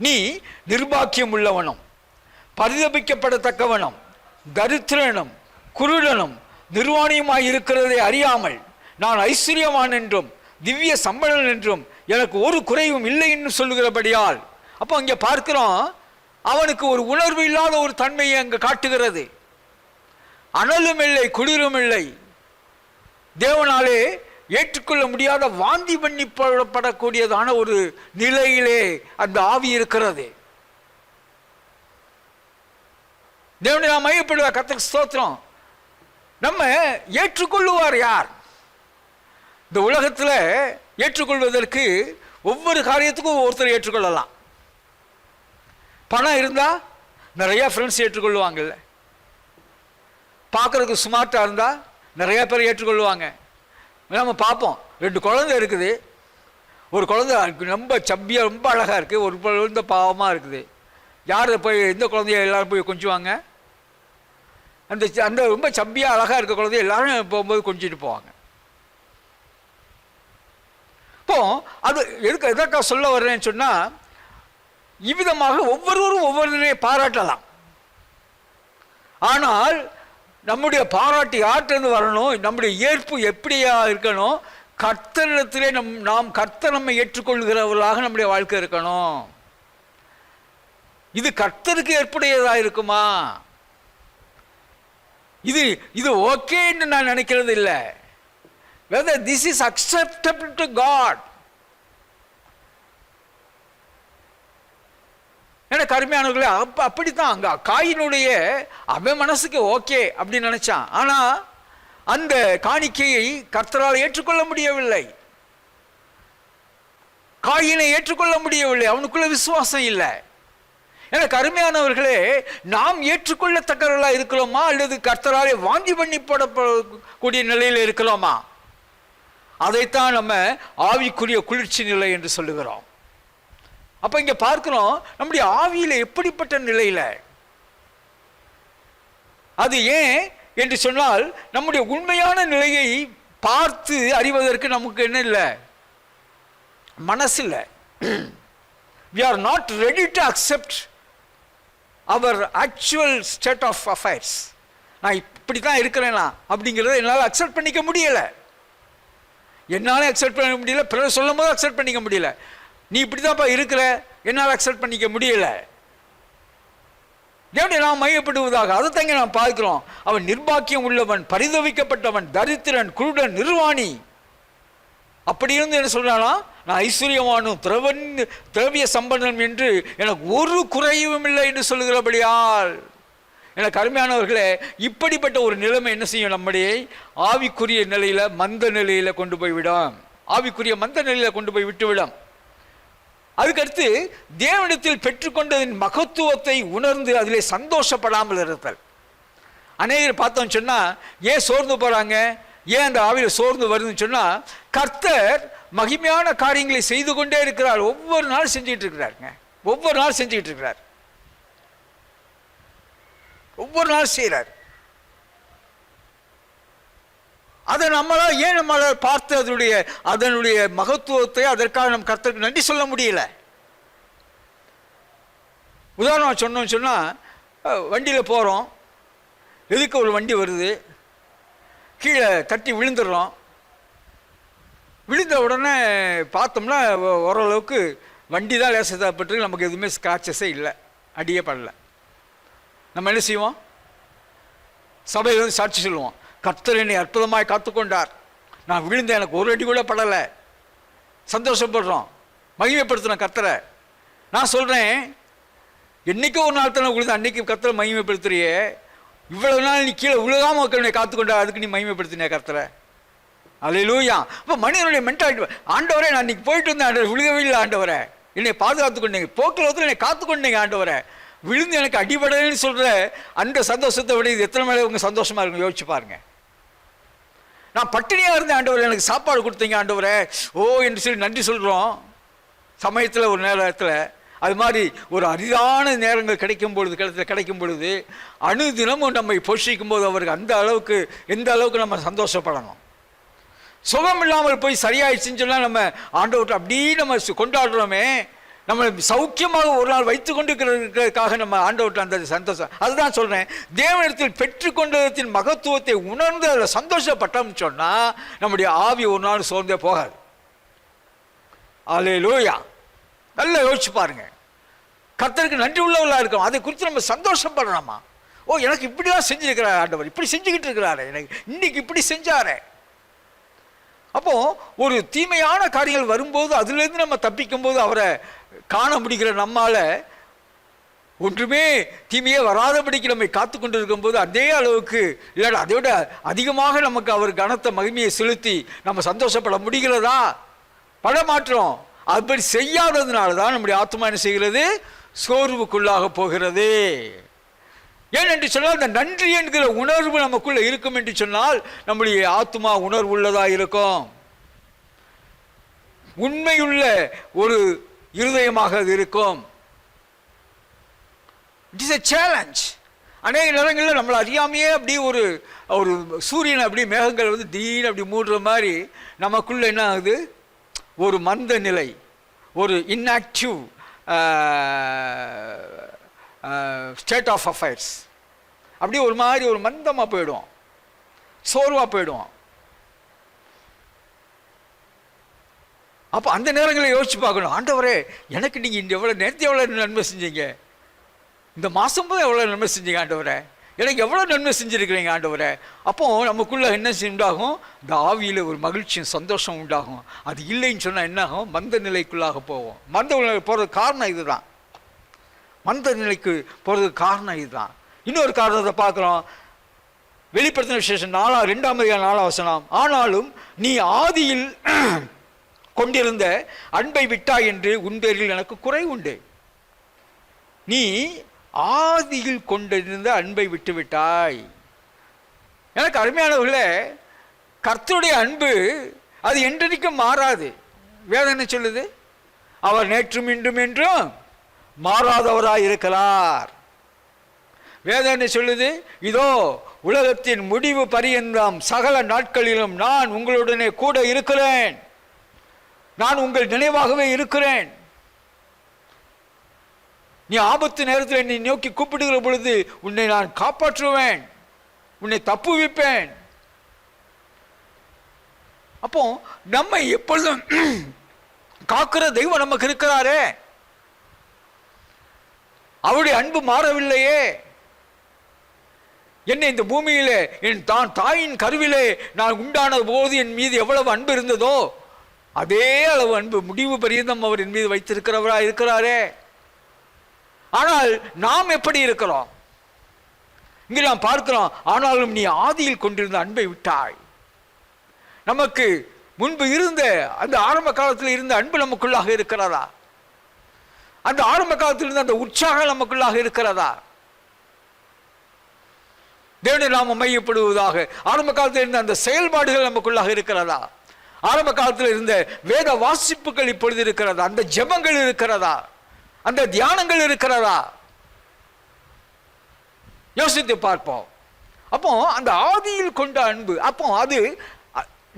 நீ நிர்பாக்கியம் உள்ளவனும் பரிதபிக்கப்படத்தக்கவனும் தரித்திரனும் குருடனும் நிர்வாணியுமாய் இருக்கிறதை அறியாமல் நான் ஐஸ்வர்யவான் என்றும் திவ்ய சம்பளன் என்றும் எனக்கு ஒரு குறைவும் இல்லை என்று சொல்லுகிறபடியால், அப்போ அங்கே பார்க்கிறோம், அவனுக்கு ஒரு உணர்வு இல்லாத ஒரு தன்மையை அங்கே காட்டுகிறது. அனலும் இல்லை குளிரும் இல்லை, தேவனாலே ஏற்றுக்கொள்ள முடியாத வாந்தி பண்ணி போடப்படக்கூடியதான ஒரு நிலையிலே அந்த ஆவி இருக்கிறது. தேவனை நாம் மையப்படுவா. கர்த்தருக்கு ஸ்தோத்திரம். நம்ம ஏற்றுக்கொள்ளுவார் யார்? இந்த உலகத்தில் ஏற்றுக்கொள்வதற்கு ஒவ்வொரு காரியத்துக்கும் ஒவ்வொருத்தர் ஏற்றுக்கொள்ளலாம். பணம் இருந்தால் நிறையா ஃப்ரெண்ட்ஸ் ஏற்றுக்கொள்ளுவாங்கல்ல. பார்க்குறதுக்கு ஸ்மார்ட்டாக இருந்தால் நிறையா பேர் ஏற்றுக்கொள்ளுவாங்க. நம்ம பார்ப்போம், 2 குழந்தை இருக்குது, ஒரு குழந்தை ரொம்ப சப்பியாக ரொம்ப அழகாக இருக்குது, ஒரு குழந்தை பாவமாக இருக்குது. யார் போய் எந்த குழந்தைய எல்லோரும் போய் கொஞ்சுவாங்க? அந்த அந்த ரொம்ப சப்பியாக அழகாக இருக்க குழந்தைய எல்லாரும் போகும்போது கொஞ்சிட்டு போவாங்க. இப்போ அது எதற்காக சொல்ல வர்றேன்னு சொன்னால், இவ்விதமாக ஒவ்வொருவரும் ஒவ்வொருவரையே பாராட்டலாம். ஆனால் நம்முடைய பாராட்டு யார்கிட்ட வரணும்? நம்முடைய ஏற்பு எப்படியா இருக்கணும்? கர்த்தரிடத்திலே நாம் கர்த்தர் நம்மை ஏற்றுக்கொள்கிறவர்களாக நம்முடைய வாழ்க்கை இருக்கணும். இது கர்த்தருக்கு ஏற்புடையதாக இருக்குமா? இது இது ஓகேன்னு நான் நினைக்கிறது இல்லை. whether this is acceptable to God. எனக்கு அருமையானவர்களே, அப்படித்தான் அங்கே காயினுடைய அவன் மனசுக்கு ஓகே அப்படின்னு நினைச்சான். ஆனால் அந்த காணிக்கையை கர்த்தரால் ஏற்றுக்கொள்ள முடியவில்லை. காயினை ஏற்றுக்கொள்ள முடியவில்லை, அவனுக்குள்ள விசுவாசம் இல்லை. எனக்கு அருமையானவர்களே, நாம் ஏற்றுக்கொள்ளத்தக்கவர்களாக இருக்கிறோமா அல்லது கர்த்தராலே வாந்தி பண்ணி போடக்கூடிய நிலையில் இருக்கிறோமா? அதைத்தான் நம்ம ஆவிக்குரிய குளிர்ச்சி நிலை என்று சொல்லுகிறோம். அப்போ இங்கே பார்க்கிறோம், நம்முடைய ஆவியில் எப்படிப்பட்ட நிலையில் அது ஏன் என்று சொன்னால், நம்முடைய உண்மையான நிலையை பார்த்து அறிவதற்கு நமக்கு என்ன இல்லை? மனசு இல்லை. we are not ready to accept our actual state of affairs. நான் இப்படி தான் இருக்கிறேனா அப்படிங்கிறத என்னால் அக்செப்ட் பண்ணிக்க முடியலை. என்னால் அக்செப்ட் பண்ண முடியல, பிறகு சொல்லும் போது அக்செப்ட் பண்ணிக்க முடியல. நீ இப்படி தான்ப்பா இருக்கிற, என்னால் அக்செப்ட் பண்ணிக்க முடியலை. எப்படி நாம் மையப்படுவதாக அதை தங்க நாம் பார்க்கிறோம். அவன் நிர்பாக்கியம் உள்ளவன், பரிதவிக்கப்பட்டவன், தரித்திரன், குருடன், நிர்வாணி. அப்படி இருந்து என்ன சொல்றானா, நான் ஐஸ்வர்யவானும் திரவிய சம்பந்தம் என்று எனக்கு ஒரு குறையும் இல்லை என்று சொல்லுகிறபடியால், எனக்கு அருமையானவர்களே, இப்படிப்பட்ட ஒரு நிலைமை என்ன செய்யும்? நம்முடைய ஆவிக்குரிய நிலையில மந்த நிலையில கொண்டு போய்விடும். ஆவிக்குரிய மந்த நிலையில கொண்டு போய் விட்டுவிடும். அதுக்கடுத்து தேவனிடத்தில் பெற்றுக்கொண்டதின் மகத்துவத்தை உணர்ந்து அதிலே சந்தோஷப்படாமல் இருத்தல். அநேகர் பார்த்தோம்னு சொன்னா ஏன் சோர்ந்து போறாங்க, ஏன் அந்த ஆவியில் சோர்ந்து வருதுன்னு சொன்னா, கர்த்தர் மகிமையான காரியங்களை செய்து கொண்டே இருக்கிறார். ஒவ்வொரு நாள் செஞ்சுட்டு இருக்கிறாருங்க, ஒவ்வொரு நாள் செஞ்சுட்டு இருக்கிறார், ஒவ்வொரு நாள் செய்கிறார். அதை நம்மளால் பார்த்து அதனுடைய மகத்துவத்தை அதற்காக நம் கர்த்தருக்கு நன்றி சொல்ல முடியல. உதாரணம் சொன்னோம்னு சொன்னால், வண்டியில் போகிறோம், எதுக்கு ஒரு வண்டி வருது, கீழே தட்டி விழுந்துடுறோம். விழுந்த உடனே பார்த்தோம்னா ஓரளவுக்கு வண்டி தான் லேசப்பட்டு, நமக்கு எதுவுமே ஸ்க்ராச்சஸே இல்லை, அடியே படலை. நம்ம என்ன செய்வோம்? சபையில் வந்து சாட்சி சொல்லுவோம், கர்த்தர் என்னை அற்புதமாய் காத்துக்கொண்டார், நான் விழுந்தேன், எனக்கு ஒரு அடி கூட படலை. சந்தோஷப்படுறோம், மகிமைப்படுத்துகிறோம் கர்த்தரை. நான் சொல்கிறேன், என்றைக்கோ ஒரு நாள் தானே விழுந்து, அன்றைக்கி கர்த்தரை மகிமைப்படுத்துறியே, இவ்வளவு நாள் நீ கீழே விழுகாம என்னை காத்துக்கொண்டா, அதுக்கு நீ மகிமைப்படுத்தினே கர்த்தரை. அல்லேலூயா. அப்போ மனிதனுடைய மென்டாலிட்டி, ஆண்டவரே நான் இன்னைக்கு போயிட்டு வந்தேன் ஆண்டவர், விழுகவே இல்லை ஆண்டவரை, என்னை பாதுகாத்து கொண்டீங்க, போக்குவரத்தில் என்னை காத்துக்கொண்டீங்க ஆண்டவரை, விழுந்து எனக்கு அடிபடலைன்னு சொல்கிற அந்த சந்தோஷத்தை விட இது எத்தனை மேலே உங்கள் சந்தோஷமாக இருக்கும் யோசிச்சு பாருங்க. நான் பட்டினியாக இருந்தேன் ஆண்டவரை, எனக்கு சாப்பாடு கொடுத்தீங்க ஆண்டவரை, ஓ என்று சொல்லி நன்றி சொல்கிறோம் சமயத்தில், ஒரு நேரத்தில். அது மாதிரி ஒரு அரிதான நேரங்கள் கிடைக்கும் பொழுது அணுதினமும் நம்மை போஷிக்கும் போது அவருக்கு அந்த அளவுக்கு, எந்த அளவுக்கு நம்ம சந்தோஷப்படணும். சுகம் இல்லாமல் போய் சரியாயிடுச்சுன்னு சொன்னால் நம்ம ஆண்டவர்கிட்ட அப்படியே நம்ம கொண்டாடுறோமே, நம்ம சௌக்கியமாக ஒரு நாள் வைத்து கொண்டிருக்கிறதுக்காக நம்ம ஆண்டவர்கிட்ட அந்த சந்தோஷம். அதுதான் சொல்கிறேன், தேவனிடத்தில் பெற்றுக்கொண்டதத்தின் மகத்துவத்தை உணர்ந்து அதில் சந்தோஷப்பட்டோம்னு சொன்னால் நம்முடைய ஆவி ஒரு நாள் சோர்ந்தே போகாது. அல்லேலூயா. நல்லா யோசிச்சு பாருங்க, கர்த்தருக்கு நன்றி உள்ளவர்களாக இருக்கும், அதை குறித்து நம்ம சந்தோஷப்படுறோமா? ஓ எனக்கு இப்படிலாம் செஞ்சுருக்கிறார் ஆண்டவர், இப்படி செஞ்சுக்கிட்டு இருக்கிறாரு, எனக்கு இன்னைக்கு இப்படி செஞ்சாரே. அப்போ ஒரு தீமையான காரியங்கள் வரும்போது அதிலிருந்து நம்ம தப்பிக்கும் போது அவரை காண முடிகிற நம்மால ஒன்றுமே தீமையே வராதபடிக்கு நம்மை காத்து கொண்டு இருக்கும் போது அதே அளவுக்கு இல்லை அதை விட அதிகமாக நமக்கு அவர் கனத்த மகிமையை செலுத்தி நம்ம சந்தோஷப்பட முடிகிறதா? பட மாற்றோம். அப்படி செய்யாததுனால தான் நம்முடைய ஆத்மா என்ன செய்கிறது? சோர்வுக்குள்ளாக போகிறது. ஏன் என்று சொன்னால் அந்த நன்றி என்கிற உணர்வு நமக்குள்ள இருக்கும் என்று சொன்னால் நம்முடைய ஆத்மா உணர்வு உள்ளதா இருக்கும், உண்மையுள்ள ஒரு இருதயமாக அது இருக்கும். It is a challenge. அநேக நேரங்களில் நம்மளை அறியாமையே அப்படி ஒரு ஒரு சூரியனை அப்படி மேகங்கள் வந்து திடீர்னு அப்படி மூடுற மாதிரி நமக்குள்ள என்ன ஆகுது? ஒரு மந்த நிலை, ஒரு இன்ஆக்டிவ் ஸ்டேட் ஆஃப் அஃபேர்ஸ், அப்படியே ஒரு மாதிரி ஒரு மந்தமாக போயிடுவோம், சோர்வாக போயிடுவோம். அப்போ அந்த நேரங்களை யோசிச்சு பார்க்கணும், ஆண்டவரே எனக்கு நீங்கள் இந்த எவ்வளோ நேரத்தை எவ்வளோ நன்மை செஞ்சீங்க, இந்த மாதம் போது எவ்வளோ நன்மை செஞ்சீங்க ஆண்டவரே, எனக்கு எவ்வளோ நன்மை செஞ்சுருக்கிறீங்க ஆண்டவரே. அப்போது நமக்குள்ளே என்ன உண்டாகும்? இந்த ஆவியில் ஒரு மகிழ்ச்சியும் சந்தோஷம் உண்டாகும். அது இல்லைன்னு சொன்னால் என்ன ஆகும்? மந்த நிலைக்குள்ளாக போவோம். மந்த நிலை போகிறதுக்கு காரணம் இதுதான், மந்த நிலைக்கு போகிறதுக்கு காரணம் இதுதான். இன்னொரு காரணத்தை பார்க்குறோம், வெளிப்படுத்தின விசேஷம் 2 ஆனாலும் நீ ஆதியில் கொண்டிருந்த அன்பை விட்டாய் என்று உன் பேரில் எனக்கு குறை உண்டு. நீ ஆதியில் கொண்டிருந்த அன்பை விட்டு விட்டாய். எனக்கு அருமையானவர்களே, கர்த்தருடைய அன்பு அது என்றைக்கும் மாறாது. வேதம் என்ன சொல்லுது? அவர் நேற்றும் இன்றும் என்றும் மாறாதவராய் இருக்கிறார். வேதம் என்ன சொல்லுது? இதோ உலகத்தின் முடிவு பரியந்தம் சகல நாட்களிலும் நான் உங்களுடனே கூட இருக்கிறேன், நான் உங்கள் நினைவாகவே இருக்கிறேன். நீ ஆபத்து நேரத்தில் என்னை நோக்கி கூப்பிடுகிற பொழுது உன்னை நான் காப்பாற்றுவேன், உன்னை தப்புவிப்பேன். அப்போ நம்மை எப்பொழுதும் காக்கிற தெய்வம் நமக்கு இருக்கிறாரே, அவருடைய அன்பு மாறவில்லையே. என்னை இந்த பூமியிலே என் தாயின் கருவிலே நான் உண்டான போது என் மீது எவ்வளவு அன்பு இருந்ததோ அதே அளவு அன்பு முடிவு பரியந்தம் அவர் என் மீது வைத்திருக்கிறவரா இருக்கிறாரே. ஆனால் நாம் எப்படி இருக்கிறோம்? இங்கே நாம் பார்க்கிறோம், ஆனாலும் நீ ஆதியில் கொண்டிருந்த அன்பை விட்டாய். நமக்கு முன்பு இருந்த அந்த ஆரம்ப காலத்தில் இருந்த அன்பு நமக்குள்ளாக இருக்கிறதா? அந்த ஆரம்ப காலத்தில் இருந்த அந்த உற்சாகம் நமக்குள்ளாக இருக்கிறதா? தேவனுடைய நாமம் மையப்படுவதாக. ஆரம்ப காலத்தில் இருந்த அந்த செயல்பாடுகள் நமக்குள்ளாக இருக்கிறதா? ஆரம்ப காலத்தில் இருந்த வேத வாசிப்புகள் இப்பொழுது இருக்கிறதா? அந்த ஜெபங்கள் இருக்கிறதா? அந்த தியானங்கள் இருக்கிறதா? யோசித்து பார்ப்போம். அப்போ அந்த ஆதியில் கொண்ட அன்பு, அப்போ அது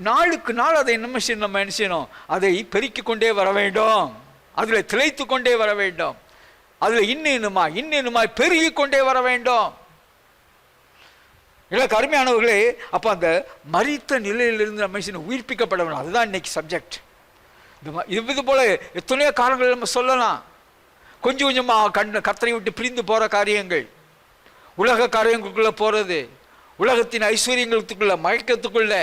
நாளுக்கு நாள் அதை நம்ம என்ன செய்யணும்? அதை பெருக்கிக் கொண்டே வர வேண்டும், அதில் திளைத்து கொண்டே வர வேண்டும், அதில் இன்னுமாய் பெருகி கொண்டே வர வேண்டும். எனக்கு அருமையானவர்களே, அப்போ அந்த மரித்த நிலையிலிருந்து நம்ம மனுஷன் உயிர்ப்பிக்கப்பட வேணும். அதுதான் இன்னைக்கு சப்ஜெக்ட். இது போல எத்தனையோ காரணங்கள் நம்ம சொல்லலாம். கொஞ்சம் கொஞ்சமாக கர்த்தரை விட்டு பிரிந்து போகிற காரியங்கள், உலக காரியங்களுக்குள்ளே போகிறது, உலகத்தின் ஐஸ்வர்யங்களுக்குள்ள மயக்கத்துக்குள்ள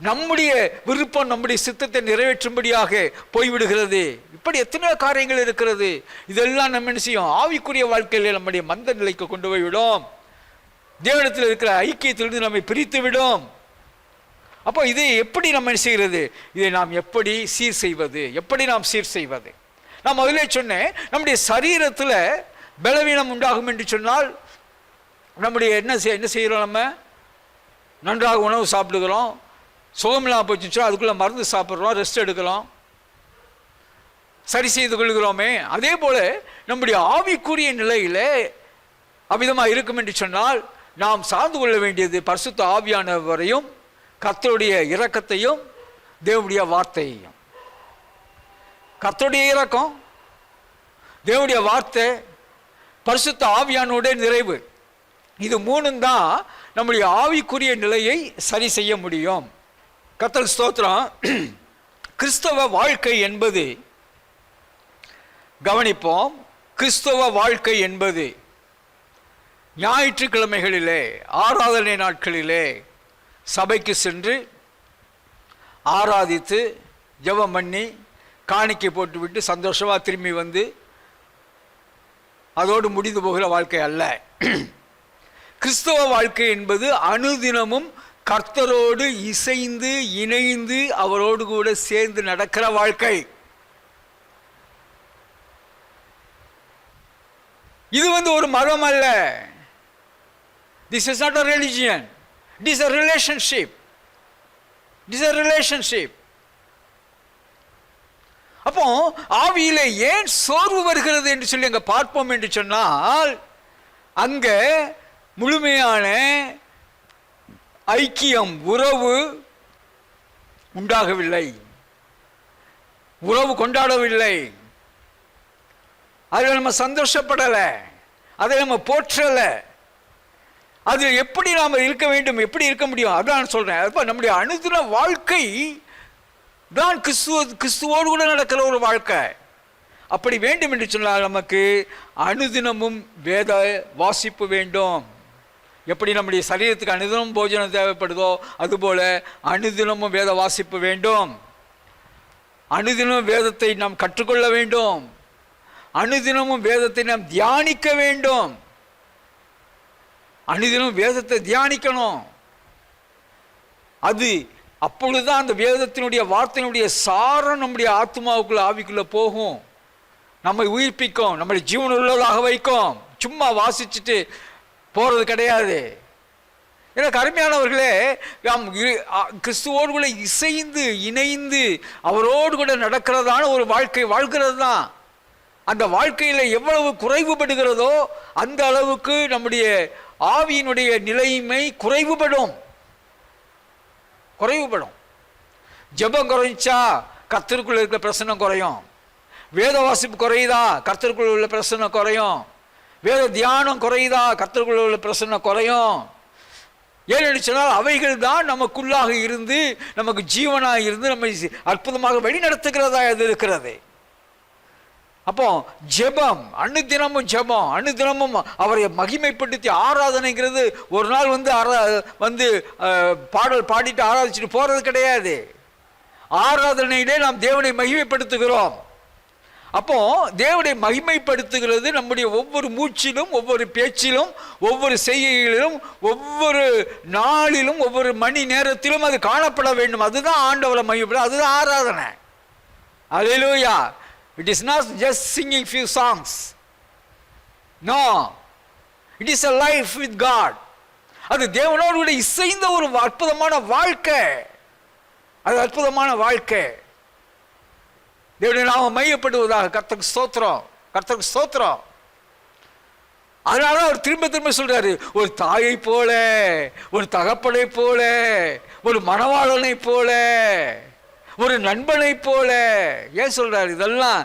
நம்முடைய விருப்பம் நம்முடைய சித்தத்தை நிறைவேற்றும்படியாக போய்விடுகிறது. இப்படி எத்தனையோ காரியங்கள் இருக்கிறது. இதெல்லாம் நம்ம என்ன செய்யும்? ஆவிக்குரிய வாழ்க்கையில் நம்முடைய மந்த நிலைக்கு கொண்டு போய்விடும். தேவனிடத்தில் இருக்கிற ஐக்கியத்திலிருந்து நம்மை பிரித்து விடும். அப்போ இதை எப்படி நம்ம என்ன செய்கிறது? இதை நாம் எப்படி சீர் செய்வது? எப்படி நாம் சீர் செய்வது? நான் முதலே சொன்னேன், நம்முடைய சரீரத்தில் பலவீனம் உண்டாகும் என்று சொன்னால் நம்முடைய என்ன செய்கிறோம்? நம்ம நன்றாக உணவு சாப்பிடுகிறோம், சுகமில்லாமல் போச்சுன்னா அதுக்குள்ளே மருந்து சாப்பிட்றோம், ரெஸ்ட் எடுக்கிறோம், சரி செய்து கொள்கிறோமே. அதே போல் நம்முடைய ஆவிக்குரிய நிலையில் அவ்விதமாக இருக்கும் என்று சொன்னால் நாம் சார்ந்து கொள்ள வேண்டியது பரிசுத்த ஆவியானவரையும் கர்த்தருடைய இரக்கத்தையும் தேவனுடைய வார்த்தையையும். கர்த்தருடைய இரக்கம், தேவனுடைய வார்த்தை, பரிசுத்த ஆவியானோட நிறைவு, இது மூணும் தான் நம்முடைய ஆவிக்குரிய நிலையை சரி செய்ய முடியும். கர்த்தருக்கு ஸ்தோத்திரம். கிறிஸ்தவ வாழ்க்கை என்பது, கவனிப்போம், கிறிஸ்தவ வாழ்க்கை என்பது ஞாயிற்றுக்கிழமைகளிலே ஆராதனை நாட்களிலே சபைக்கு சென்று ஆராதித்து ஜெபம் பண்ணி காணிக்கை போட்டுவிட்டு சந்தோஷமாக திரும்பி வந்து அதோடு முடிந்து போகிற வாழ்க்கை அல்ல. கிறிஸ்தவ வாழ்க்கை என்பது அனுதினமும் கர்த்தரோடு இசைந்து இணைந்து அவரோடு கூட சேர்ந்து நடக்கிற வாழ்க்கை. இது ஒரு மதம் அல்ல. This is not a religion. It is a relationship. It is a relationship. அப்போ ஆவியில ஏன் சோர்வு வருகிறது என்று சொல்லி அங்க பார்ப்போம் என்று சொன்னால், அங்க முழுமையான ஐக்கியம், உறவு உண்டாகவில்லை, உறவு கொண்டாடவில்லை, அதில் நம்ம சந்தோஷப்படலை, அதை நம்ம போற்றலை. அது எப்படி நாம் இருக்க வேண்டும், எப்படி இருக்க முடியும்? அதான் சொல்றேன். அப்போ நம்முடைய அனுதின வாழ்க்கை தான் கிறிஸ்துவோடு கூட நடக்கிற ஒரு வாழ்க்கை. அப்படி வேண்டும் என்று சொன்னால் நமக்கு அனுதினமும் வேத வாசிப்பு வேண்டும். எப்படி நம்முடைய சரீரத்துக்கு அனுதினமும் போஜனம் தேவைப்படுதோ அதுபோல அனுதினமும் வேத வாசிப்பு வேண்டும். அனுதினமும் வேதத்தை நாம் கற்றுக்கொள்ள வேண்டும். அனுதினமும் வேதத்தை நாம் தியானிக்க வேண்டும். அனுதினமும் வேதத்தை தியானிக்கணும். அது அப்பொழுதுதான் அந்த வேதத்தினுடைய வார்த்தையினுடைய சாரம் நம்முடைய ஆத்மாவுக்குள்ள ஆவிக்குள்ள போகும், நம்மை உயிர்ப்பிக்கும், நம்மளை ஜீவன் உள்ளதாக வைக்கும். சும்மா வாசிச்சுட்டு போறது கிடையாது. எனக்கு அருமையானவர்களே, நாம் கிறிஸ்துவோடு கூட இசைந்து இணைந்து அவரோடு கூட நடக்கிறதான ஒரு வாழ்க்கை வாழ்கிறது தான். அந்த வாழ்க்கையில் எவ்வளவு குறைவுபடுகிறதோ அந்த அளவுக்கு நம்முடைய ஆவியினுடைய நிலைமை குறைவுபடும். ஜெபம் குறைஞ்சா கர்த்தருக்குள்ள இருக்கிற பிரசன்னம் குறையும். வேத வாசிப்பு குறையுதா கர்த்தருக்குள்ள உள்ள பிரசன்னம் குறையும். வேத தியானம் குறையுதா கர்த்தருக்குள்ள உள்ள பிரசன்னம் குறையும். ஏன்னு சொன்னால் அவைகள் தான் நமக்குள்ளாக இருந்து நமக்கு ஜீவனாக இருந்து நம்மை அற்புதமாக வழி நடத்துகிறதா இது இருக்கிறது. அப்போ ஜெபம், அனுதினமும் ஜெபம், அனுதினமும் அவரை மகிமைப்படுத்தி ஆராதனைங்கிறது ஒரு நாள் பாடல் பாடிட்டு ஆராதிச்சுட்டு போறது கிடையாது. ஆராதனையிலே நாம் தேவனை மகிமைப்படுத்துகிறோம். அப்போ தேவனை மகிமைப்படுத்துகிறது நம்முடைய ஒவ்வொரு மூச்சிலும், ஒவ்வொரு பேச்சிலும், ஒவ்வொரு செய்கைகளிலும், ஒவ்வொரு நாளிலும், ஒவ்வொரு மணி நேரத்திலும் அது காணப்பட வேண்டும். அதுதான் ஆண்டவரை மகிமைப்படும், அதுதான் ஆராதனை. அல்லேலூயா. It is not just singing few songs. No. It is a life with God. அது தேவனோடு கூட இசைந்த ஒரு அற்புதமான வாழ்க்கை. அது அற்புதமான வாழ்க்கை. தேவனுடைய நாமம் மையப்படுவதாக. கர்த்தருக்கு ஸ்தோத்திரம், கர்த்தருக்கு ஸ்தோத்திரம். அதனால அவர் திரும்ப திரும்ப சொல்றாரு, ஒரு தாயை போல, ஒரு தகப்பனை போல, ஒரு மணவாளனை போல, ஒரு நண்பனை போல. ஏன் சொல்றாரு இதெல்லாம்?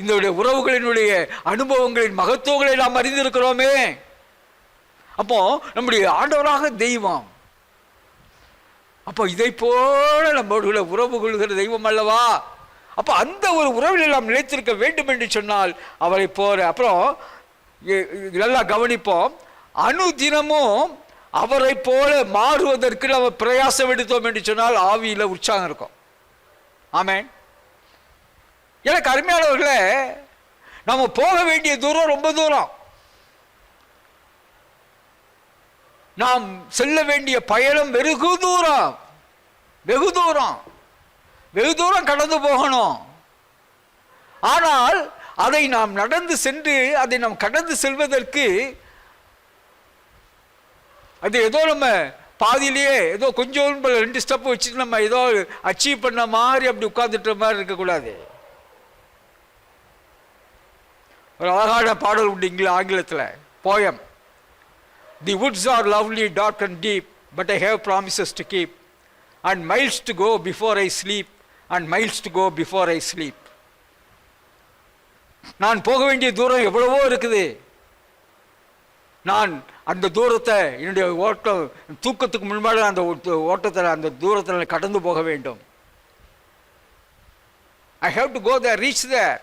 இந்த உறவுகளினுடைய அனுபவங்களின் மகத்துவங்களை நாம் அறிந்திருக்கிறோமே. அப்போ நம்முடைய ஆண்டவராக தெய்வம். அப்போ இதை போல நம்மோடு உறவு கொள்கிற தெய்வம் அல்லவா? அப்போ அந்த ஒரு உறவில் நாம் நிலைத்திருக்க வேண்டும் என்று சொன்னால் அவரை போற. அப்புறம் நல்லா கவனிப்போம், அனுதினமும் அவரை போல மாறுவதற்கு நம்ம பிரயாசம் எடுத்தோம் என்று சொன்னால் ஆவியில உற்சாகம் இருக்கும். ஆமென். எனக்கு அருமையானவர்களே, நம்ம போக வேண்டிய தூரம் ரொம்ப தூரம். நாம் செல்ல வேண்டிய பயணம் வெகு தூரம், வெகு தூரம், வெகு தூரம் கடந்து போகணும். ஆனால் அதை நாம் நடந்து சென்று அதை நாம் கடந்து செல்வதற்கு அது ஏதோ நம்ம பாதியிலேயே ஏதோ கொஞ்சம் 2 ஸ்டெப் வச்சுட்டு நம்ம ஏதோ அச்சீவ் பண்ண மாதிரி அப்படி உட்கார்ந்துட்ட மாதிரி இருக்கக்கூடாது. ஒரு அழகான பாடல் உண்டு ஆங்கிலத்தில், poem. The woods are lovely, dark and deep, but I have promises to keep, and miles to go before I sleep, and miles to go before I sleep. நான் போக வேண்டிய தூரம் எவ்வளவோ இருக்குது. நான் அந்த தூரத்தை என்னுடைய ஓட்டம் தூக்கத்துக்கு முன்பாக அந்த ஓட்டத்தில் அந்த தூரத்தில் கடந்து போக வேண்டும். I have to go there, reach there.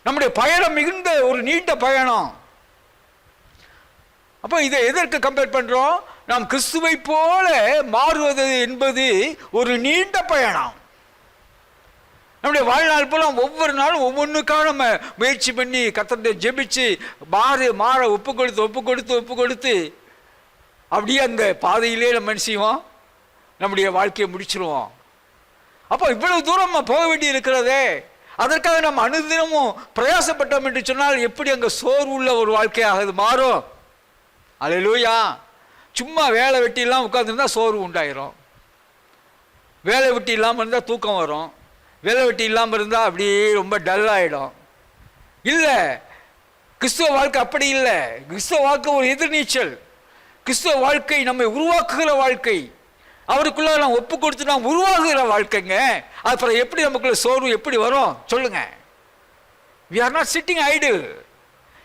நம்முடைய பயணம் மிகுந்த ஒரு நீண்ட பயணம். அப்போ இதை எதற்கு கம்பேர் பண்றோம்? நாம் கிறிஸ்துவை போல மாறுவது என்பது ஒரு நீண்ட பயணம். நம்முடைய வாழ்நாள் போல ஒவ்வொரு நாளும் ஒவ்வொன்றுக்காக நம்ம முயற்சி பண்ணி கர்த்தரை ஜெபிச்சு மாற ஒப்பு கொடுத்து அப்படியே அந்த பாதையிலே நம்ம என்ன செய்வோம்? நம்முடைய வாழ்க்கையை முடிச்சிருவோம். அப்போ இவ்வளவு தூரம் நம்ம போக வேண்டி இருக்கிறதே, அதற்காக நம்ம அனுதினமும் பிரயாசப்பட்டோம் என்று சொன்னால் எப்படி அங்கே சோர்வு உள்ள ஒரு வாழ்க்கையாக அது மாறும்? அல்லேலூயா. சும்மா வேலை வெட்டி இல்லாமல் உட்காந்துருந்தா சோர்வு உண்டாயிரும். வேலை வெட்டி இல்லாமல் இருந்தால் தூக்கம் வரும். வேலை வெட்டி இல்லாமல் இருந்தால் அப்படியே ரொம்ப டல் ஆகிடும். இல்லை, கிறிஸ்துவ வாழ்க்கை அப்படி இல்லை. கிறிஸ்துவ வாழ்க்கை ஒரு எதிர்நீச்சல். கிறிஸ்துவ வாழ்க்கை நம்மை உருவாக்குகிற வாழ்க்கை. அவருக்குள்ள நாம் ஒப்பு கொடுத்து நாம் உருவாகுகிற வாழ்க்கைங்க. அப்புறம் எப்படி நமக்குள்ள சோர்வு எப்படி வரும் சொல்லுங்க? we are not sitting idle.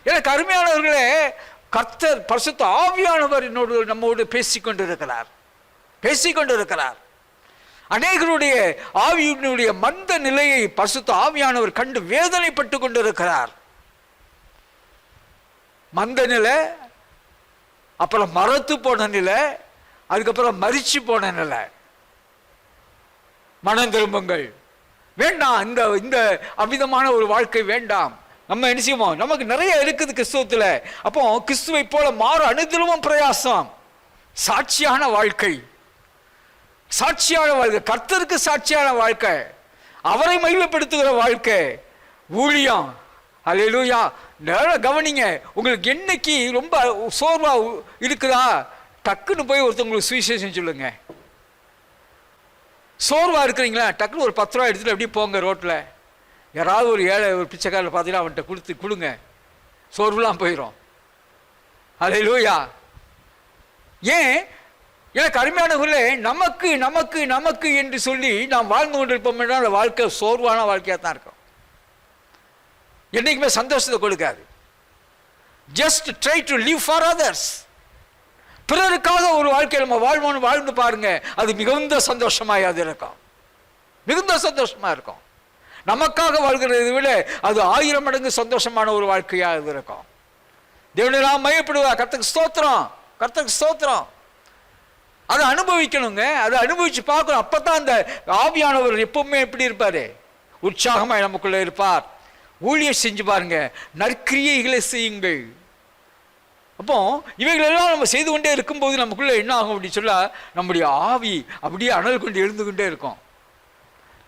எனக்கு அருமையானவர்களே, கர்த்தர் பரிசுத்த ஆவியானவர் நம்மோடு பேசிக்கொண்டிருக்கிறார். அநேகருடைய ஆவியினுடைய மந்த நிலையை பரிசுத்த ஆவியானவர் கண்டு வேதனைப்பட்டு கொண்டிருக்கிறார். மந்த நிலை, அப்புறம் மரத்து போன நிலை, அதுக்கப்புறம் மரிச்சு போன நிலை. மனம் திரும்புங்கள். வேண்டாம், இந்த அமிதமான ஒரு வாழ்க்கை வேண்டாம். நம்ம என்ன செய்வோம்? நமக்கு நிறைய இருக்குது கிறிஸ்துவத்தில். அப்போ கிறிஸ்துவை போல மாற அனுதினமும் பிரயாசம். சாட்சியான வாழ்க்கை, கர்த்தருக்கு சாட்சியான வாழ்க்கை, அவரை மகிமைப்படுத்துகிற வாழ்க்கை, ஊழியம். அல்லேலூயா. கவனிங்க, உங்களுக்கு என்னைக்கு ரொம்ப சோர்வா இருக்குதா, டக்குன்னு போய் ஒருத்தவங்களுக்கு சுவிசேஷம் சொல்லுங்க. சோர்வா இருக்கிறீங்களா, டக்குன்னு ஒரு 10 ரூபா எடுத்துட்டு அப்படியே போங்க. ரோட்டில் யாராவது ஒரு ஏழை ஒரு பிச்சைக்காரில் பார்த்தீங்கன்னா அவன்கிட்ட கொடுங்க, சோர்வுலாம் போயிடும். அல்லேலூயா. ஏன்? எனக்கு அருமையானவர்களே, நமக்கு நமக்கு நமக்கு என்று சொல்லி நாம் வாழ்ந்து கொண்டிருப்போம் என்றால் அந்த வாழ்க்கை சோர்வான வாழ்க்கையாக தான் இருக்கும். என்னைக்குமே சந்தோஷத்தை கொடுக்காது. Just try to live for others. பிறருக்காக ஒரு வாழ்க்கையை நம்ம வாழ்ந்து பாருங்க, அது மிகுந்த சந்தோஷமாக அது இருக்கும். மிகுந்த சந்தோஷமாக இருக்கும். நமக்காக வாழ்கிறதை விட அது 1000 மடங்கு சந்தோஷமான ஒரு வாழ்க்கையாக இருக்கும். தேவனை நாம் மையப்படுவா. கர்த்தருக்கு ஸ்தோத்திரம். அதை அனுபவிக்கணுங்க. அதை அனுபவிச்சு பார்க்கணும். அப்பதான் அந்த ஆவியானவர் எப்பவுமே எப்படி இருப்பாரு? உற்சாகமாய் நமக்குள்ள இருப்பார். ஊழியம் செஞ்சு பாருங்க, நற்கிரியைகளை செய்யுங்கள். அப்போ இவைகளெல்லாம் நம்ம செய்து கொண்டே இருக்கும்போது நமக்குள்ள என்ன ஆகும் அப்படின்னு சொல்ல, நம்முடைய ஆவி அப்படியே அனல் கொண்டு எழுந்து கொண்டே இருக்கும்.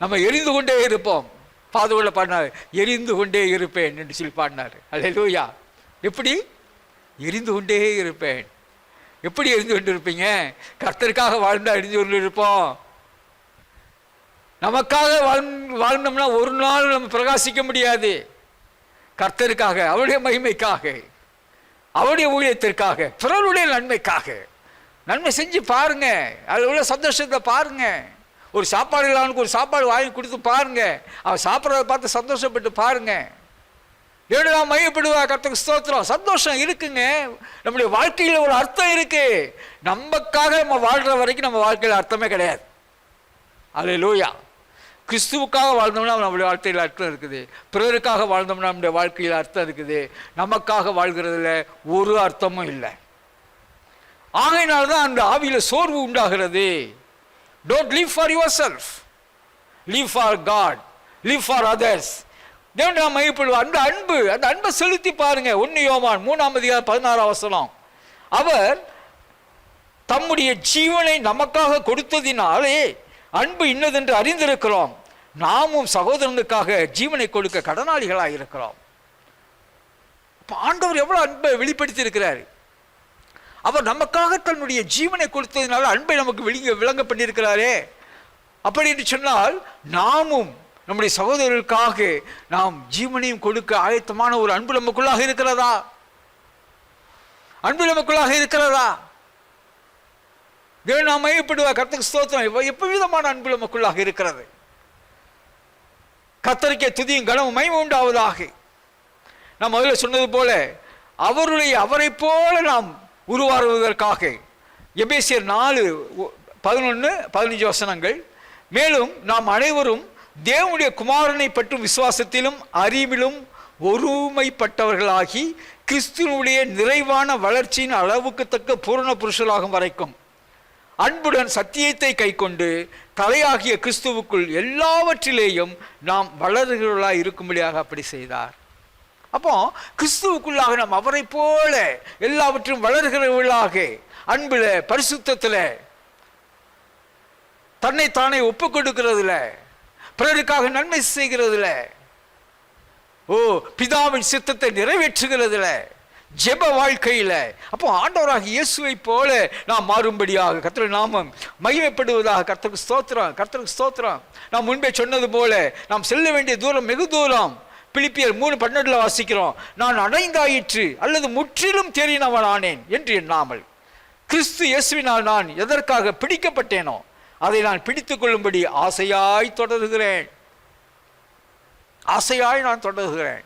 நம்ம எரிந்து கொண்டே இருப்போம். பாதுகால பாடினார், எரிந்து கொண்டே இருப்பேன் என்று சொல்லி பாடினார். அல்லேலூயா. எப்படி எரிந்து கொண்டே இருப்பேன்? எப்படி எரிந்து கொண்டு இருப்பீங்க? கர்த்தருக்காக வாழ்ந்தா எரிந்து கொண்டு இருப்போம். நமக்காக வாழ்ந்தோம்னா ஒரு நாள் நம்ம பிரகாசிக்க முடியாது. கர்த்தருக்காக, அவருடைய மகிமைக்காக, அவருடைய ஊழியத்திற்காக, பிறருடைய நன்மைக்காக நன்மை செஞ்சு பாருங்க. அதில் உள்ள சந்தோஷத்தை பாருங்க. ஒரு சாப்பாடு இல்லாமனுக்கு ஒரு சாப்பாடு வாங்கி கொடுத்து பாருங்க. அவன் சாப்பிட்றத பார்த்து சந்தோஷப்பட்டு பாருங்க. ஏன்னா மையப்படுவா கர்த்தருக்கு ஸ்தோத்திரம். சந்தோஷம் இருக்குங்க. நம்முடைய வாழ்க்கையில் ஒரு அர்த்தம் இருக்கு. நமக்காக நம்ம வாழ்ற வரைக்கும் நம்ம வாழ்க்கையில் அர்த்தமே கிடையாது. அல்லேலூயா. கிறிஸ்துவுக்காக வாழ்ந்தோம்னா நம்முடைய வாழ்க்கையில் அர்த்தம் இருக்குது. பிறருக்காக வாழ்ந்தோம்னா நம்முடைய வாழ்க்கையில் அர்த்தம் இருக்குது. நமக்காக வாழ்கிறதுல ஒரு அர்த்தமும் இல்லை. ஆகையினால்தான் அந்த ஆவியில் சோர்வு உண்டாகிறது. Don't live for yourself, live for God, live for others. தேவன் மையப்படுவார். அந்த அன்பை செலுத்தி பாருங்க. 1 யோவான் 3:16 அவர் தம்முடைய ஜீவனை நமக்காக கொடுத்ததினாலே அன்பு இன்னதென்று அறிந்திருக்கிறோம். நாமும் சகோதரனுக்காக ஜீவனை கொடுக்க கடனாளிகளாக இருக்கிறோம். ஆண்டவர் எவ்வளவு அன்பை வெளிப்படுத்தி இருக்கிறார். அவர் நமக்காக தன்னுடைய ஜீவனை கொடுத்ததினால அன்பை நமக்கு விளங்க பண்ணியிருக்கிறாரே. அப்படி என்று சொன்னால் நாமும் நம்முடைய சகோதரர்களுக்காக நாம் ஜீவனையும் கொடுக்க ஆயத்தமான ஒரு அன்பு நமக்குள்ளாக இருக்கிறதா? அன்பு நமக்குள்ளாக இருக்கிறதா? தேவன் நாம் மையப்படுவார். கர்த்தருக்கு ஸ்தோத்திரம். எப்பவிதமான அன்பு நமக்குள்ளாக இருக்கிறது. கர்த்தருக்கே துதியும் கனமும் மகிமையும் உண்டாவதாக. நான் முதல்ல சொன்னது போல அவரை போல நாம் உருவாறுவதற்காக எபேசியர் 4:11-15 மேலும் நாம் அனைவரும் தேவனுடைய குமாரனை பற்றும் விசுவாசத்திலும் அறிவிலும் ஒருமைப்பட்டவர்களாகி கிறிஸ்துவனுடைய நிறைவான வளர்ச்சியின் அளவுக்கு தக்க பூரண புருஷராகும் வரைக்கும் அன்புடன் சத்தியத்தை கைக்கொண்டு தலையாகிய கிறிஸ்துவுக்குள் எல்லாவற்றிலேயும் நாம் வளர்கிறவர்களாக இருக்கும்படியாக அப்படி செய்தார். அப்போ கிறிஸ்துவுக்குள்ளாக நாம் அவரை போல எல்லாவற்றும் வளர்கிறவர்களாக அன்புல, பரிசுத்தத்துல, தன்னைத்தானே ஒப்பு கொடுக்கிறதுல, பிறருக்காக நன்மை செய்கிறதுல, பிதாவின் சித்தத்தை நிறைவேற்றுகிறதுல, ஜெப வாழ்க்கையில, அப்போ ஆண்டவராக இயேசுவை போல நாம் மாறும்படியாக கர்த்தருடைய நாமம் மகிமைப்படுவதாக. கர்த்தருக்கு ஸ்தோத்திரம், கர்த்தருக்கு ஸ்தோத்திரம். நாம் முன்பே சொன்னது போல நாம் செல்ல வேண்டிய தூரம் வெகு தூரம். பிலிப்பியர் 3:12 வாசிக்கிறோம். நான் அடைந்தாயிற்று அல்லது முற்றிலும் தேறினவன் ஆனேன் என்று எண்ணாமல் கிறிஸ்து இயேசுவினால் நான் எதற்காக பிடிக்கப்பட்டேனோ அதை நான் பிடித்துக் கொள்ளும்படி ஆசையாய் தொடர்கிறேன். ஆசையாய் நான் தொடர்கிறேன்.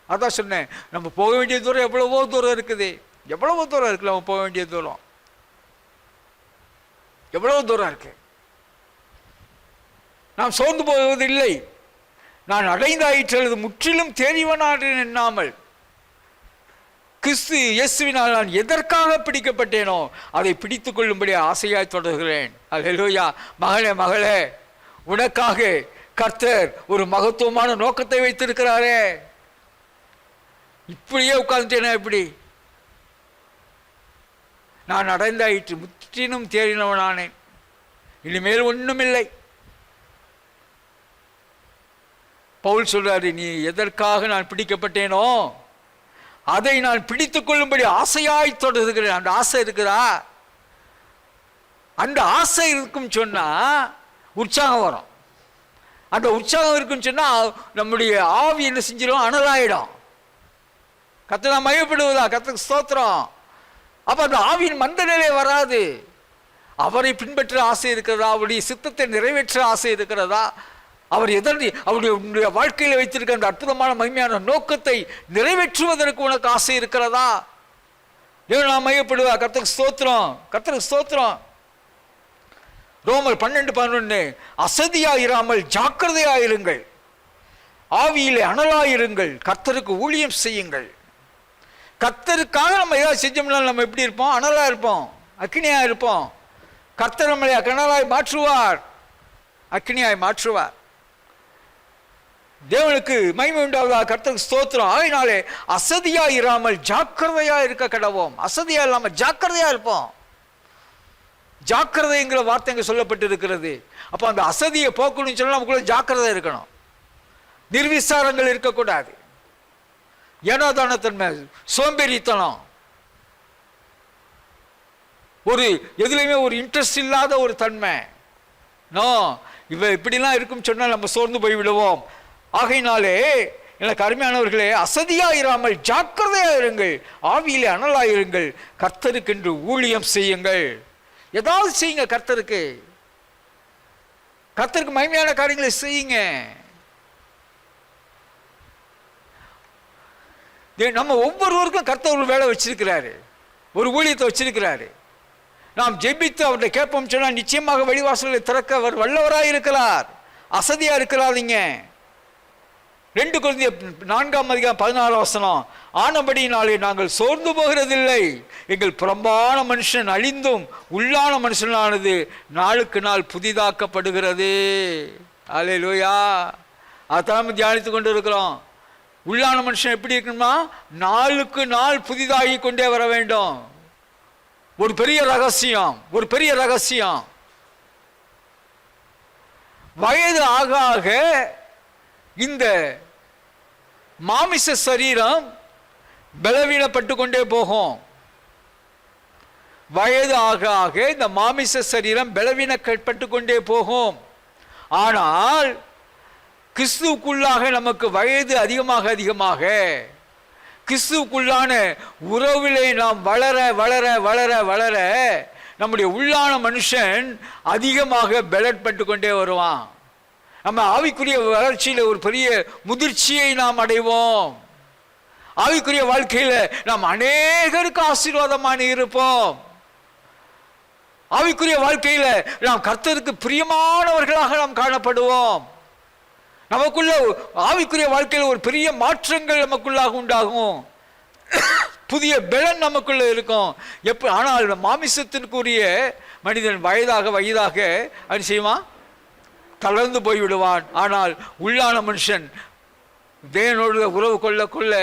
அதான் சொன்னேன், நம்ம போக வேண்டிய தூரம் எவ்வளவோ தூரம் இருக்குது. எவ்வளவோ தூரம் இருக்கு நம்ம போக வேண்டிய தூரம். எவ்வளவு தூரம் இருக்கு. நாம் சோர்ந்து போவதில்லை. நான் அடைந்தாயிற்று முற்றிலும் தேறிவனான் எண்ணாமல் கிறிஸ்து இயேசுவினால் நான் எதற்காக பிடிக்கப்பட்டேனோ அதை பிடித்துக் கொள்ளும்படி ஆசையாய் தொடர்கிறேன். அல்லேலூயா. மகளே, மகளே, உனக்காக கர்த்தர் ஒரு மகத்துவமான நோக்கத்தை வைத்திருக்கிறாரே. இப்படியே உட்கார்ந்துட்டேனா எப்படி? நான் அடைந்தாயிற்று, முற்றிலும் தேறினவனானேன், இனிமேல் ஒண்ணுமில்லை. பவுல் சொல்றாரு, நீ எதற்காக நான் பிடிக்கப்பட்டேனோ அதை நான் பிடித்துக் கொள்ளும்படி ஆசையாய் தொடர்கிறேன். அந்த ஆசை இருக்குதா? அந்த ஆசை இருக்கும் சொன்னா உற்சாகம் வரும். அந்த உற்சாகம் இருக்குன்னு சொன்னா நம்முடைய ஆவி என்ன செஞ்சிடும்? அனலாயிடும். கர்த்தரை மகிமைப்படுவதா? கர்த்தருக்கு ஸ்தோத்திரம். அப்ப அந்த ஆவியின் மந்த நிலை வராது. அவரை பின்பற்ற ஆசை இருக்கிறதா? அவருடைய சித்தத்தை நிறைவேற்ற ஆசை இருக்கிறதா? அவர் அவருடைய வாழ்க்கையில் வைத்திருக்கிற அந்த அற்புதமான மகிமையான நோக்கத்தை நிறைவேற்றுவதற்கு உனக்கு ஆசை இருக்கிறதா? நான் மையப்படுவா? கர்த்தருக்கு ஸ்தோத்திரம், கர்த்தருக்கு ஸ்தோத்திரம். ரோமர் 12:11 அசதியாயிராமல் ஜாக்கிரதையாயிருங்கள், ஆவியிலே அனலாயிருங்கள், கர்த்தருக்கு ஊழியம் செய்யுங்கள். கர்த்தருக்காக நம்ம ஏதாவது செஞ்சோம்னா நம்ம எப்படி இருப்போம்? அனலா இருப்போம், அக்னியா இருப்போம். கர்த்தர் நம்மளை அனலாய் மாற்றுவார், அக்னியாய் மாற்றுவார். தேவனுக்கு மகிமை உண்டாவதா? கர்த்தருக்கு ஸ்தோத்திரம். ஆகினாலே அசதியா இராமல் ஜாக்கிரதையா இருக்க கடவோம். அசதியா இல்லாமல் ஜாக்கிரதையா இருப்போம். ஜாக்கிரதைங்கிற வார்த்தை இங்க சொல்லப்பட்டு இருக்கிறது. அப்ப அந்த அசதியை போக்கணும்னு சொன்னா நமக்குள்ள ஜாக்கிரதை இருக்கணும். நிர்விசாரங்கள் இருக்கக்கூடாது. ஏனோதான தன்மை, சோம்பேறித்தனம், ஒரு எதுலையுமே ஒரு இன்ட்ரெஸ்ட் இல்லாத ஒரு தன்மை, இவ இப்படிலாம் இருக்கும் சொன்னால் நம்ம சோர்ந்து போய் விடுவோம். ஆகையினாலே எனக்கு அருமையானவர்களே, அசதியா இராமல் ஜாக்கிரதையா இருங்கள், ஆவியிலே அனலாயிருங்கள், கர்த்தருக்கென்று ஊழியம் செய்யுங்கள். ஏதாவது செய்யுங்க. கர்த்தருக்கு மகிமையான காரியங்களை செய்யுங்க. நம்ம ஒவ்வொருவருக்கும் கர்த்தர் ஒரு வேலை வச்சிருக்கிறாரு, ஒரு ஊழியத்தை வச்சிருக்கிறாரு. நாம் ஜெபித்து அவர்கிட்ட கேட்போம் சொன்னால் நிச்சயமாக வெளிவாசல்களை திறக்க அவர் வல்லவராக இருக்கிறார். அசதியா இருக்கிறாதீங்க. 2 கொரிந்தியர் 4:14 ஆனபடியினாலே நாங்கள் சோர்ந்து போகிறதில்லை. எங்கள் புறம்பான மனுஷன் அழிந்தும் உள்ளான மனுஷனானது நாளுக்கு நாள் புதிதாக்கப்படுகிறது. அல்லேலூயா. அதான் நம்ம தியானித்து கொண்டு இருக்கிறோம். உள்ளான மனுஷன் எப்படி இருக்கணுமா? நாளுக்கு நாள் புதிதாகி கொண்டே வர வேண்டும். ஒரு பெரிய ரகசியம், ஒரு பெரிய ரகசியம். வயது ஆக ஆக இந்த மாமிச சரீரம் பலவீனப்பட்டு கொண்டே போகும். வயது ஆக ஆக இந்த மாமிச சரீரம் பலவீனப்பட்டு கொண்டே போகும். ஆனால் கிறிஸ்துவுக்குள்ளாக நமக்கு வயது அதிகமாக அதிகமாக கிறிஸ்துவுக்குள்ளான உறவிலே நாம் வளர வளர வளர வளர நம்முடைய உள்ளான மனுஷன் அதிகமாக பலப்பட்டு கொண்டே வருவான். நம்ம ஆவிக்குரிய வளர்ச்சியில் ஒரு பெரிய முதிர்ச்சியை நாம் அடைவோம். ஆவிக்குரிய வாழ்க்கையில் நாம் அநேகருக்கு ஆசீர்வாதமான இருப்போம். ஆவிக்குரிய வாழ்க்கையில் நாம் கர்த்தருக்கு பிரியமானவர்களாக நாம் காணப்படுவோம். நமக்குள்ள ஆவிக்குரிய வாழ்க்கையில் ஒரு பெரிய மாற்றங்கள் நமக்குள்ளாக உண்டாகும். புதிய பலன் நமக்குள்ள இருக்கும். ஆனால் மாமிசத்திற்குரிய மனிதன் வயதாக வயதாக அது செய்வான், தளர்ந்து போய்விடுவான். ஆனால் உள்ளான மனுஷன் தேவனோடு உறவு கொள்ள கொள்ள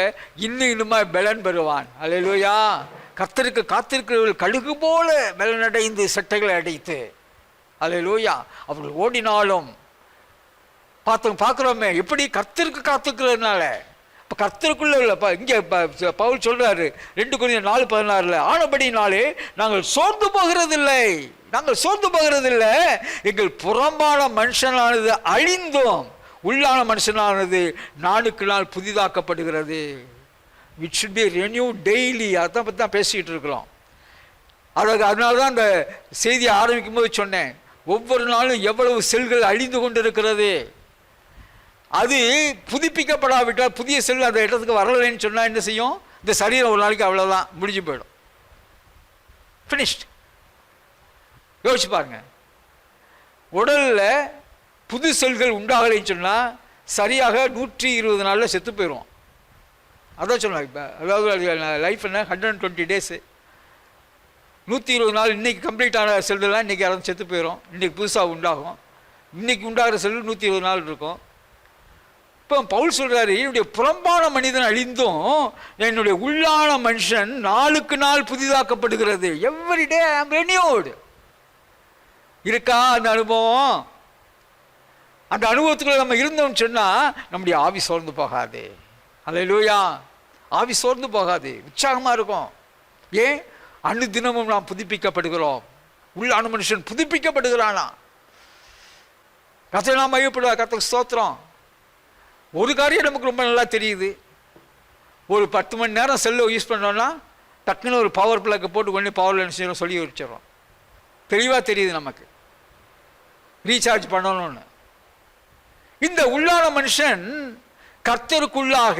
இன்னுமா பலன் பெறுவான். அல்லேலூயா. கர்த்தருக்கு காத்திருக்கிறவர்கள் கழுகு போல பலனடைந்து சட்டைகளை அடைத்து, அல்லேலூயா, அவர்கள் ஓடினாலும் பார்க்குறோமே எப்படி கர்த்தருக்கு காத்துக்கிறதுனால. இப்போ கர்த்தருக்குள்ள இல்லை. இங்கே பவுல் சொல்றாரு 2 கொரிந்தியர் 4:16 ஆனபடினாலே நாங்கள் சோர்ந்து போகிறதில்லை, நாங்கள் சோர்ந்து போகிறதில்லை. எங்கள் புறம்பான மனுஷனானது அழிந்தோம், உள்ளான மனுஷனானது நாளுக்கு நாள் புதிதாக்கப்படுகிறது. It should be renew daily. அதை பற்றி தான் பேசிக்கிட்டு இருக்கிறோம். அதனால தான் அந்த செய்தியை ஆரம்பிக்கும் போது சொன்னேன், ஒவ்வொரு நாளும் எவ்வளவு செல்கள் அழிந்து கொண்டு இருக்கிறது. அது புதுப்பிக்கப்படாவிட்டால் புதிய செல் அந்த இடத்துக்கு வரலைன்னு சொன்னால் என்ன செய்யும்? இந்த சரீரம் ஒரு நாளைக்கு அவ்வளோதான், முடிஞ்சு போயிடும், ஃபினிஷ்ட். யோசிச்சு பாருங்க. உடலில் புது செல்கள் உண்டாகலைன்னு சொன்னால் சரியாக 120 நாளில் செத்து போயிடும். அதான் சொன்னாங்க. இப்போ அதாவது லைஃப் என்ன 120 டேஸு, 120 நாள். இன்றைக்கி கம்ப்ளீட் ஆன செல்லுலாம் இன்றைக்கி யாரும் செத்து போயிடும். இன்றைக்கி புதுசாக உண்டாகும். இன்றைக்கி உண்டாகிற செல் 120 நாள் இருக்கும். இப்போ பவுல் சொல்றாரு, என்னுடைய புறம்பான மனிதன் அழிந்தும் என்னுடைய உள்ளான மனுஷன் நாளுக்கு நாள் புதிதாக்கப்படுகிறது. எவ்ரி டே ஐ அம் ரெனியூட். இருக்கா அந்த அனுபவம்? அந்த அனுபவத்துக்குள்ள நம்ம இருந்தோம்னு சொன்னால் நம்முடைய ஆவி சோர்ந்து போகாது. அல்லேலூயா. ஆவி சோர்ந்து போகாது, உற்சாகமாக இருக்கும். ஏன்? அனுதினமும் நாம் புதுப்பிக்கப்படுகிறோம். உள்ளான மனுஷன் புதுப்பிக்கப்படுகிறானா? கர்த்தரை நாம் மையப்படுவா. கர்த்தருக்கு ஸ்தோத்திரம். ஒரு காரியம் நமக்கு ரொம்ப நல்லா தெரியுது. ஒரு 10 மணி நேரம் செல்லை யூஸ் பண்ணோன்னா டக்குன்னு ஒரு பவர் பிளக்கை போட்டு கொண்டு பவர் என்ன செய்யணும் சொல்லி வச்சிடறோம். தெளிவாக தெரியுது நமக்கு ரீசார்ஜ் பண்ணணும்னு. இந்த உள்ளான மனுஷன் கர்த்தருக்குள்ளாக,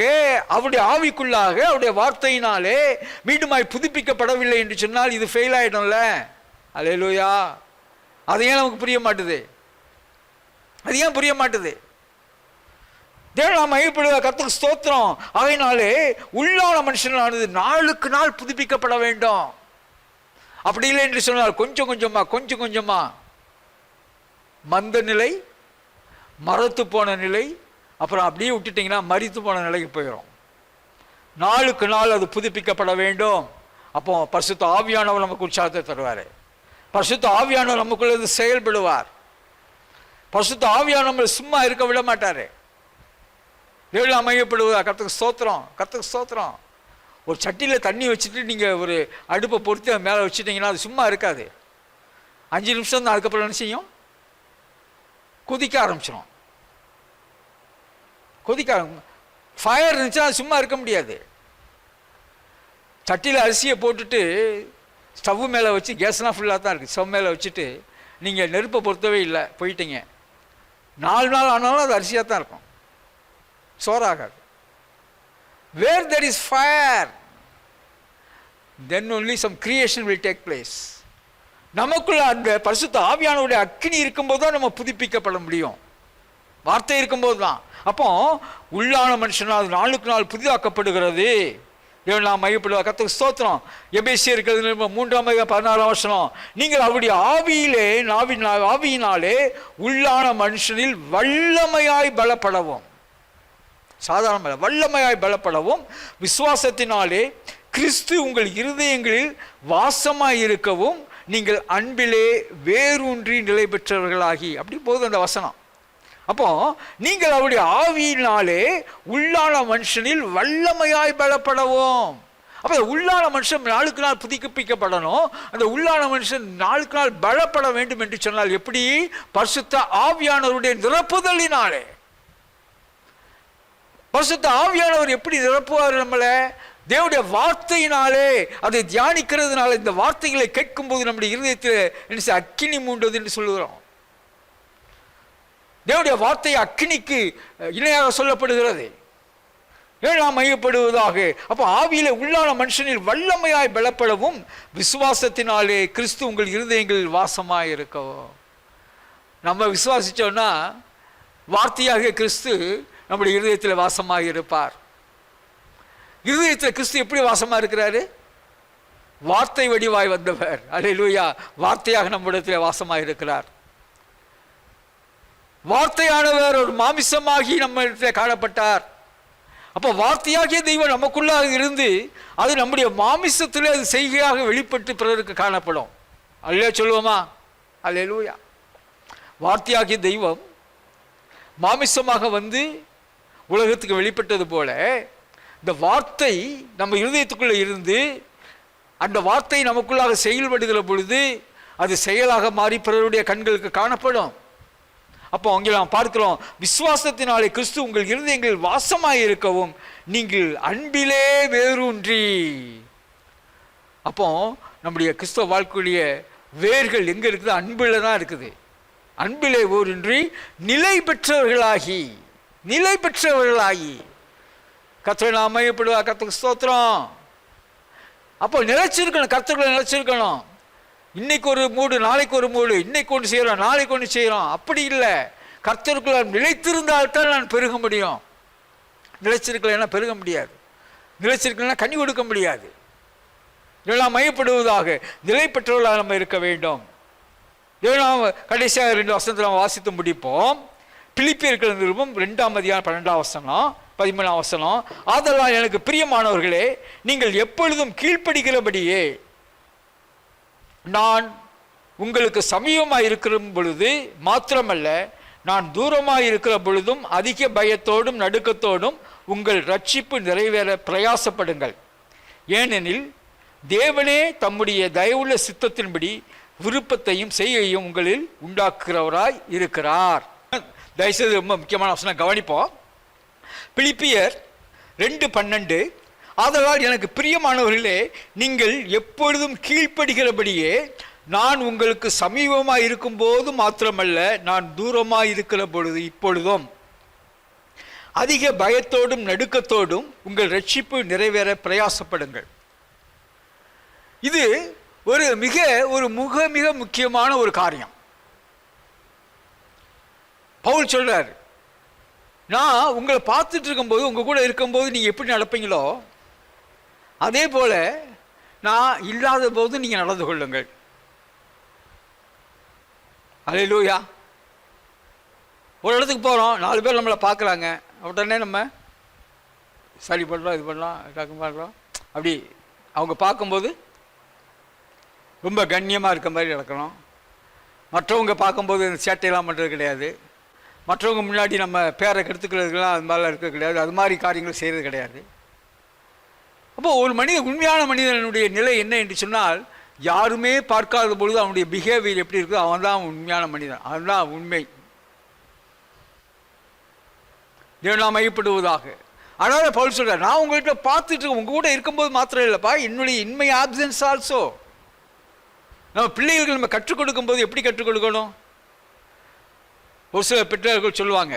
அவருடைய ஆவிக்குள்ளாக, அவருடைய வார்த்தையினாலே மீண்டுமாய் புதுப்பிக்கப்படவில்லை என்று சொன்னால் இது ஃபெயில் ஆகிடும்ல. அல்லேலூயா. அது ஏன் நமக்கு புரிய மாட்டுது? அது ஏன் புரிய மாட்டுது? தேவன் மையப்படுவ கர்த்தருக்கு ஸ்தோத்திரம். அதனாலே உள்ளான மனுஷனானது நாளுக்கு நாள் புதுப்பிக்கப்பட வேண்டும். அப்படி இல்லை என்று சொன்னால் கொஞ்சம் கொஞ்சமா கொஞ்சம் கொஞ்சமா மந்த நிலை, மரத்து போன நிலை, அப்புறம் அப்படியே விட்டுட்டிங்கன்னா மரித்து போன நிலைக்கு போயிடும். நாளுக்கு நாள் அது புதுப்பிக்கப்பட வேண்டும். அப்போ பரிசுத்த ஆவியானவர் நமக்கு உற்சாகத்தை தருவார். பரிசுத்த ஆவியானவர் நமக்குள்ள செயல்படுவார். பரிசுத்த ஆவியானவர் சும்மா இருக்க விட மாட்டார். தேவன் மையப்படுவதா. கர்த்தருக்கு ஸ்தோத்திரம், கர்த்தருக்கு ஸ்தோத்திரம். ஒரு சட்டியில் தண்ணி வச்சுட்டு நீங்கள் ஒரு அடுப்பை பொறுத்து மேலே வச்சுட்டிங்கன்னா அது சும்மா இருக்காது. 5 நிமிஷம் தான். அதுக்கப்புறம் என்ன செய்யும்? கொதிக்க ஆரம்பிச்சிடும். ஃபயர் இருந்துச்சுன்னா அது சும்மா இருக்க முடியாது. சட்டியில் அரிசியை போட்டுட்டு ஸ்டவ் மேலே வச்சு, கேஸ்லாம் ஃபுல்லாக தான் இருக்குது, ஸ்டவ் மேலே வச்சுட்டு நீங்கள் நெருப்பை பொறுத்தவே இல்லை, போயிட்டீங்க, 4 நாள் ஆனாலும் அது அரிசியாக தான் இருக்கும், சோறாகாது. Where there is fire, then only some creation will take place. நமக்குள்ள அந்த பரிசுத்த ஆவியானவருடைய அக்கினி இருக்கும்போது தான் நம்ம புதுப்பிக்கப்பட முடியும். வார்த்தை இருக்கும்போது தான். அப்போ உள்ளான மனுஷனால் நாளுக்கு நாள் புதிதாக்கப்படுகிறது. நாம் மையப்படுவா கர்த்தருக்கு ஸ்தோத்திரம். எபேசியர்கள் 3:16 நீங்கள் அவருடைய ஆவியினாலே உள்ளான மனுஷனில் வல்லமையாய் பலப்படவும், சாதாரண வல்லமையாய் பலப்படவும், விசுவாசத்தினாலே கிறிஸ்து உங்கள் இருதயங்களில் வாசமாய் இருக்கவும் நீங்கள் அன்பிலே வேரூன்றி நிலை பெற்றவர்களாகி. அப்படி போகுது அந்த வசனம். அப்போ நீங்கள் அவருடைய ஆவியினாலே உள்ளான மனுஷனில் வல்லமையாய் பலப்படவும். அப்போ உள்ளான மனுஷன் நாளுக்கு நாள் புதுப்பிக்கப்படணும். அந்த உள்ளான மனுஷன் நாளுக்கு நாள் பலப்பட வேண்டும் என்று சொன்னால் எப்படி? பரிசுத்த ஆவியானவருடைய நிரப்புதலினாலே. பரிசுத்த ஆவியானவர் எப்படி நிரப்புவார் நம்மளை? தேவனுடைய வார்த்தையினாலே, அதை தியானிக்கிறதுனால, இந்த வார்த்தைகளை கேட்கும்போது நம்முடைய இருதயத்தில் அக்கினி மூண்டது என்று சொல்லுகிறோம். தேவனுடைய வார்த்தை அக்கினிக்கு இணையாக சொல்லப்படுகிறது. ஏழாம் மையப்படுவதாக. அப்போ ஆவியிலே உள்ளான மனுஷனில் வல்லமையாய் பலப்படவும் விசுவாசத்தினாலே கிறிஸ்து உங்கள் இருதயங்களில் வாசமாய் இருக்கவும். நம்ம விசுவாசிச்சோம்னா வார்த்தையாக கிறிஸ்து நம்முடைய இருதயத்தில் வாசமாக இருப்பார். இருதயத்தில் கிறிஸ்து எப்படி வாசமாக இருக்கிறாரு? வார்த்தை வடிவாய் வந்தவர். அல்லேலூயா. வார்த்தையாக நம்மிடத்தில் வாசமாக இருக்கிறார். வார்த்தையானவர் ஒரு மாமிசமாகி நம்ம இடத்துல காணப்பட்டார். அப்போ வார்த்தையாகிய தெய்வம் நமக்குள்ளாக இருந்து அது நம்முடைய மாமிசத்திலே அது செய்கையாக வெளிப்பட்டு பிறருக்கு காணப்படும். அல்லே சொல்லுவோமா? அல்லேலூயா. வார்த்தையாகிய தெய்வம் மாமிசமாக வந்து உலகத்துக்கு வெளிப்பட்டது போல இந்த வார்த்தை நம்ம இருதயத்துக்குள்ளே இருந்து அந்த வார்த்தை நமக்குள்ளாக செயல்படுகிற பொழுது அது செயலாக மாறி பிறருடைய கண்களுக்கு காணப்படும். அப்போ அங்கே நாம் பார்க்கிறோம், விசுவாசத்தினாலே கிறிஸ்து உங்கள் இருதயங்களில் வாசமாய் இருக்கவும் நீங்கள் அன்பிலே வேரூன்றி. அப்போ நம்முடைய கிறிஸ்தவ வாழ்க்கையுடைய வேர்கள் எங்கே இருக்குது? அன்பில் தான் இருக்குது. அன்பிலே வேரூன்றி நிலை பெற்றவர்களாகி, நிலை பெற்றவர்களாகி. கர்த்தரை நாம் மையப்படுவா. கர்த்தருக்கு ஸ்தோத்திரம். அப்போ நிலைச்சிருக்கணும், கர்த்தர்களை நிலைச்சிருக்கணும். இன்னைக்கு ஒரு மூடு, நாளைக்கு ஒரு மூடு, இன்னைக்கு ஒன்று செய்கிறோம், நாளைக்கு ஒன்று செய்கிறோம். அப்படி இல்லை. கர்த்தருக்குள்ள நிலைத்திருந்தால்தான் நான் பெருக முடியும். நிலைச்சிருக்கலைன்னா பெருக முடியாது. நிலைச்சிருக்கலைன்னா கனி கொடுக்க முடியாது. இதெல்லாம் மையப்படுவதாக நிலை பெற்றவர்களாக நம்ம இருக்க வேண்டும். இதெல்லாம் கடைசியாக 2 வசனத்தில் நம்ம வாசித்து முடிப்போம். பிலிப்பியர்கள் நிருபம் 2:12 13 ஆதலால் எனக்கு பிரியமானவர்களே, நீங்கள் எப்பொழுதும் கீழ்ப்படுகிறபடியே நான் உங்களுக்கு சமீபமாக இருக்கிற பொழுது மாத்திரமல்ல, நான் தூரமாக இருக்கிற பொழுதும் அதிக பயத்தோடும் நடுக்கத்தோடும் உங்கள் ரட்சிப்பு நிறைவேற பிரயாசப்படுங்கள். ஏனெனில் தேவனே தம்முடைய தயவுள்ள சித்தத்தின்படி விருப்பத்தையும் செய்யையும் உங்களில் உண்டாக்குகிறவராய் இருக்கிறார். தயவுசெய்து ரொம்ப முக்கியமான வசனம் கவனிப்போம். பிலிப்பியர் 2:12 ஆதலால் எனக்கு பிரியமானவர்களே, நீங்கள் எப்பொழுதும் கீழ்ப்படுகிறபடியே நான் உங்களுக்கு சமீபமாக இருக்கும்போது மாத்திரமல்ல, நான் தூரமாக இருக்கிற பொழுது இப்பொழுதும் அதிக பயத்தோடும் நடுக்கத்தோடும் உங்கள் ரட்சிப்பு நிறைவேற பிரயாசப்படுங்கள். இது ஒரு மிக முக்கியமான ஒரு காரியம். பவுல் சொல்றார், நான் உங்களை பார்த்துட்டு இருக்கும்போது, உங்க கூட இருக்கும்போது நீங்க எப்படி நடப்பீங்களோ அதே போல நான் இல்லாத போது நீங்க நடந்து கொள்ளுங்கள். அல்லேலூயா. ஒரு இடத்துக்கு போகிறோம், 4 பேர் நம்மளை பார்க்குறாங்க, உடனே நம்ம சரி பண்ணுறோம், இது பண்ணலாம் பண்ணுறோம். அப்படி அவங்க பார்க்கும்போது ரொம்ப கண்ணியமாக இருக்க மாதிரி நடக்கணும். மற்றவங்க பார்க்கும்போது சேட்டையெல்லாம் பண்ணுறது கிடையாது. மற்றவங்க முன்னாடி நம்ம பேரை கெடுத்துக்கிறதுக்கெல்லாம் அது மாதிரிலாம் இருக்க கிடையாது. அது மாதிரி காரியங்கள் செய்கிறது கிடையாது. அப்போது ஒரு உண்மையான மனிதனுடைய நிலை என்ன என்று சொன்னால், யாருமே பார்க்காத பொழுது அவனுடைய பிஹேவியர் எப்படி இருக்குதோ அவன் தான் உண்மையான மனிதன். அதுதான் உண்மை. தேவனால் மையப்படுவதாக. அதனால் பவுல் சொல்கிறார், நான் உங்கள்கிட்ட பார்த்துட்டு உங்கள் கூட இருக்கும்போது மாத்திரம் இல்லைப்பா, என்னுடைய இன்மை ஆப்சன்ஸ் ஆல்சோ. நம்ம பிள்ளைகளுக்கு நம்ம கற்றுக் கொடுக்கும்போது எப்படி கற்றுக் கொடுக்கணும்? ஒரு சில பெற்றோர்கள் சொல்லுவாங்க,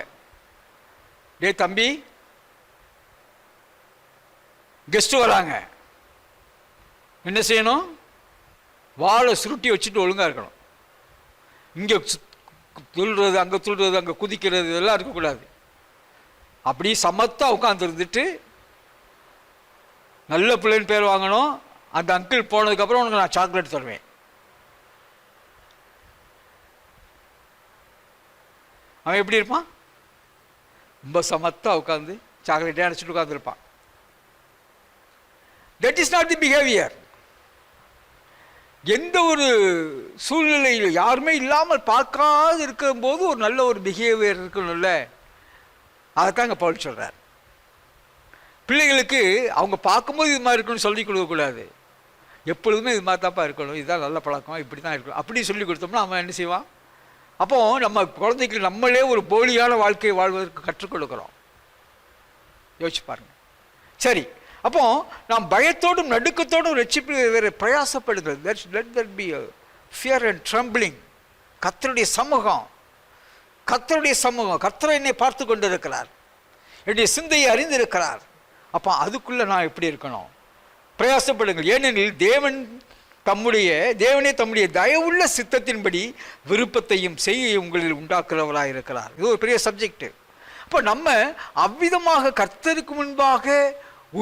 டே தம்பி, கெஸ்ட்டு வராங்க, என்ன செய்யணும்? வாழை சுருட்டி வச்சுட்டு ஒழுங்காக இருக்கணும். இங்கே துள்ளுறது, அங்கே துள்ளுறது, அங்கே குதிக்கிறது இதெல்லாம் இருக்கக்கூடாது. அப்படி சமத்தாக உட்காந்துருந்துட்டு நல்ல பிள்ளைன்னு பேர் வாங்கணும். அந்த அங்கிள் போனதுக்கப்புறம் உனக்கு நான் சாக்லேட் தருவேன். அவன் எப்படி இருப்பான்? ரொம்ப சமத்தாக உட்காந்து சாக்லேட்டே அடிச்சுட்டு உட்காந்துருப்பான். That is not the behaviour. எந்த ஒரு சூழ்நிலையில் யாருமே இல்லாமல் பார்க்காது இருக்கும்போது ஒரு நல்ல ஒரு பிஹேவியர் இருக்கணும்ல, அதைத்தான் இங்கே பவுல் சொல்கிறார். பிள்ளைகளுக்கு அவங்க பார்க்கும்போது இது மாதிரி இருக்கணும்னு சொல்லி கொடுக்கக்கூடாது. எப்பொழுதுமே இது மாதிரி தான்ப்பா இருக்கணும், இதுதான் நல்ல பழக்கம், இப்படி தான் இருக்கணும் அப்படி சொல்லி கொடுத்தோம்னா அவன் என்ன செய்வான்? அப்போ நம்ம குழந்தைக்கு நம்மளே ஒரு போலியான வாழ்க்கையை வாழ்வதற்கு கற்றுக் கொடுக்குறோம். யோசிச்சு பாருங்க. சரி, அப்போ நாம் பயத்தோடும் நடுக்கத்தோடும் ரட்சிப்பு வேறு பிரயாசப்படுகிறது. Let that be fear and trembling. கர்த்தருடைய சமூகம், கர்த்தருடைய சமூகம். கர்த்தர் என்னை பார்த்து கொண்டு இருக்கிறார், என்னுடைய சிந்தையை அறிந்திருக்கிறார். அப்போ அதுக்குள்ளே நான் எப்படி இருக்கணும்? பிரயாசப்படுங்கள். ஏனெனில் தேவனே தம்முடைய தயவுள்ள சித்தத்தின்படி விருப்பத்தையும் செய்ய உங்களில் உண்டாக்குறவராக இருக்கிறார். இது ஒரு பெரிய சப்ஜெக்ட். அப்போ நம்ம அவ்விதமாக கர்த்தருக்கு முன்பாக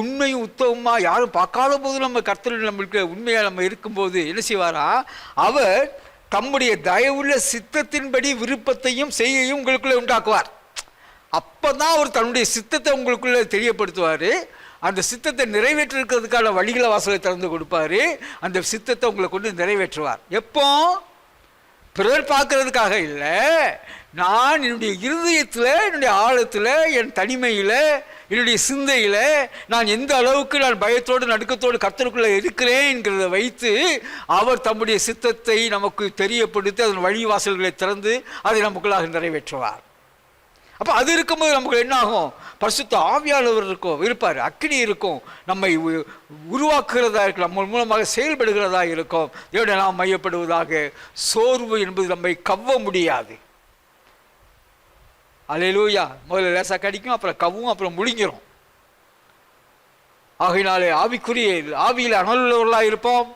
உண்மையும் உத்தமமாக யாரும் பார்க்காத போது நம்ம கர்த்தர் நம்மளுக்கு உண்மையாக நம்ம இருக்கும்போது என்ன செய்வாரா? அவர் தம்முடைய தயவுள்ள சித்தத்தின்படி விருப்பத்தையும் செய்யையும் உங்களுக்குள்ளே உண்டாக்குவார். அப்போ தான் அவர் தன்னுடைய சித்தத்தை உங்களுக்குள்ளே தெரியப்படுத்துவார். அந்த சித்தத்தை நிறைவேற்றிருக்கிறதுக்கான வழிகளை வாசலை திறந்து கொடுப்பாரு. அந்த சித்தத்தை உங்களை கொண்டு நிறைவேற்றுவார். எப்போ? பிறர் பார்க்கறதுக்காக இல்லை, நான் என்னுடைய இருதயத்தில், என்னுடைய ஆழத்தில், என் தனிமையில், என்னுடைய சிந்தையில் நான் எந்த அளவுக்கு நான் பயத்தோடு நடுக்கத்தோடு கர்த்தருக்குள்ளே இருக்கிறேன்கிறத வைத்து அவர் தம்முடைய சித்தத்தை நமக்கு தெரியப்படுத்தி அதன் வழி வாசல்களை திறந்து அதை நமக்குள்ளாக நிறைவேற்றுவார். அப்போ அது இருக்கும்போது நமக்கு என்ன ஆகும்? பரிசுத்த ஆவியானவர் இருப்பார், அக்கினி இருக்கும், நம்மை உருவாக்குகிறதா இருக்கும், நம்ம மூலமாக செயல்படுகிறதா இருக்கும். தேவனை நாம் மையப்படுவதாக. சோர்வு என்பது நம்மை கவ்வ முடியாது. அல்லேலூயா. முதல்ல லேசாக கடிக்கும், அப்புறம் கவும், அப்புறம் முழுங்கிரும். ஆகையினாலே ஆவியில் அனலுள்ளவர்களாக இருப்போம்.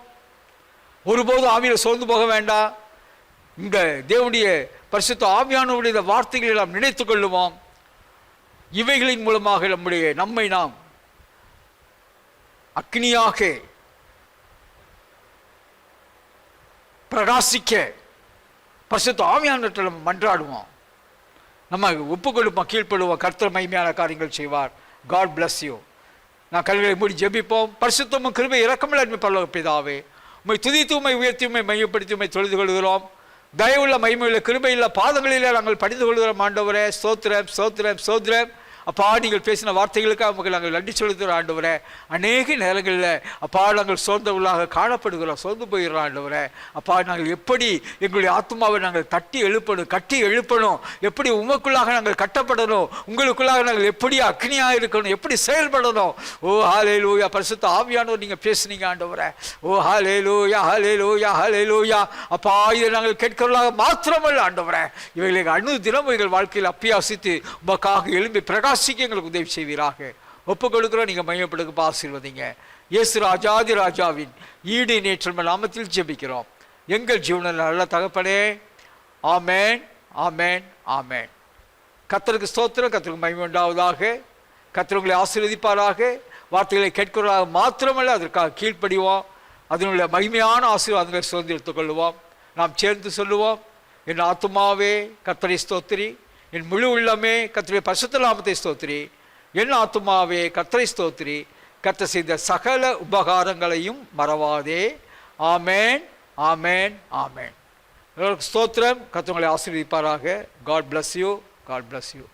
ஒருபோதும் ஆவியில் சோர்ந்து போக வேண்டாம். இந்த தேவனுடைய பரிசுத்த ஆவியானவருடைய வார்த்தைகளை நாம் நினைத்துக் கொள்ளுவோம். இவைகளின் மூலமாக நம்மை நாம் அக்னியாக பிரகாசிக்க பரிசுத்த ஆவியானவரிடத்தில் நம்ம மன்றாடுவோம். நம்ம ஒப்புக்கொடுப்போம், கீழ்ப்படுவோம். கர்த்தர் மகிமையான காரியங்கள் செய்வார். God bless you. நான் கல்வியை மூடி ஜெபிப்போம். பரிசுத்தமும் கிருபை இரக்கமுள்ள அன்பு பரலோக பிதாவே, உம்மை துதித்து உம்மை உயர்த்தி உம்மை மையப்படுத்தி உம்மை தொழுது கொள்கிறோம். தயவுள்ள மகிமையுள்ள கிருபையுள்ள பாதங்களிலே நாங்கள் படிந்து கொள்கிறோம். ஆண்டவரே ஸ்தோத்திரம், ஸ்தோத்திரம், ஸ்தோத்திரம். அப்பா, நீங்கள் பேசின வார்த்தைகளுக்காக நமக்கு நாங்கள் நன்றி செலுத்துகிறோம். ஆண்டவரே, அநேக நேரங்களில் அப்பா நாங்கள் சோர்ந்தவர்களாக காணப்படுகிறோம், சோர்ந்து போயிடுறோம். ஆண்டவரே, அப்பா, நாங்கள் எப்படி எங்களுடைய ஆத்மாவை நாங்கள் கட்டி எழுப்பணும், எப்படி உமக்குள்ளாக நாங்கள் கட்டப்படணும், உங்களுக்குள்ளாக நாங்கள் எப்படி அக்னியாக இருக்கணும், எப்படி செயல்படணும். ஓ ஹல்லேலூயா. பரிசுத்த ஆவியானவர் நீங்கள் பேசுனீங்க ஆண்டவரே. ஓ ஹல்லேலூயா, ஹல்லேலூயா, ஹல்லேலூயா. அப்பா, இதை நாங்கள் கேட்கிறவர்களாக மாத்திரமல்ல ஆண்டவரே, இவைகளை தினமும் எங்கள் வாழ்க்கையில் அப்பியாசித்து உமக்காக எழும்பி பிரகாசிக்க எங்களுக்கு உதவி செய்வீராக. ஒப்புக் கொடுக்கிறோம். நீங்கள் மையப்படுக்க ஆசீர்வதிங்க. இயேசு ராஜாதி ராஜாவின் ஈடு நேற்று நாமத்தில் ஜெபிக்கிறோம் எங்கள் ஜீவனில் நல்ல தகப்பனே. ஆமேன், ஆமேன், ஆமேன். கர்த்தருக்கு ஸ்தோத்திரம். கர்த்தருக்கு மகிமை உண்டாவதாக. கர்த்தர் உங்களை ஆசீர்வதிப்பாராக. வார்த்தைகளை கேட்கிறவர்களாக மாத்திரமல்ல, அதற்காக கீழ்ப்படிவோம். அதனுடைய மகிமையான ஆசீர்வாதங்களை சுதந்திரத்துக் கொள்வோம். நாம் சேர்ந்து சொல்லுவோம். என் ஆத்துமாவே கர்த்தரை ஸ்தோத்திரி, என் முழு உள்ளமே கர்த்தருடைய பரிசுத்த நாமத்தை ஸ்தோத்திரி. என் ஆத்துமாவே கர்த்தரை ஸ்தோத்திரி, கர்த்தர் செய்த சகல உபகாரங்களையும் மறவாதே. ஆமேன், ஆமேன், ஆமேன். ஸ்தோத்திரம். கர்த்தர் உங்களை ஆசீர்வதிப்பாராக. God bless you. God bless you.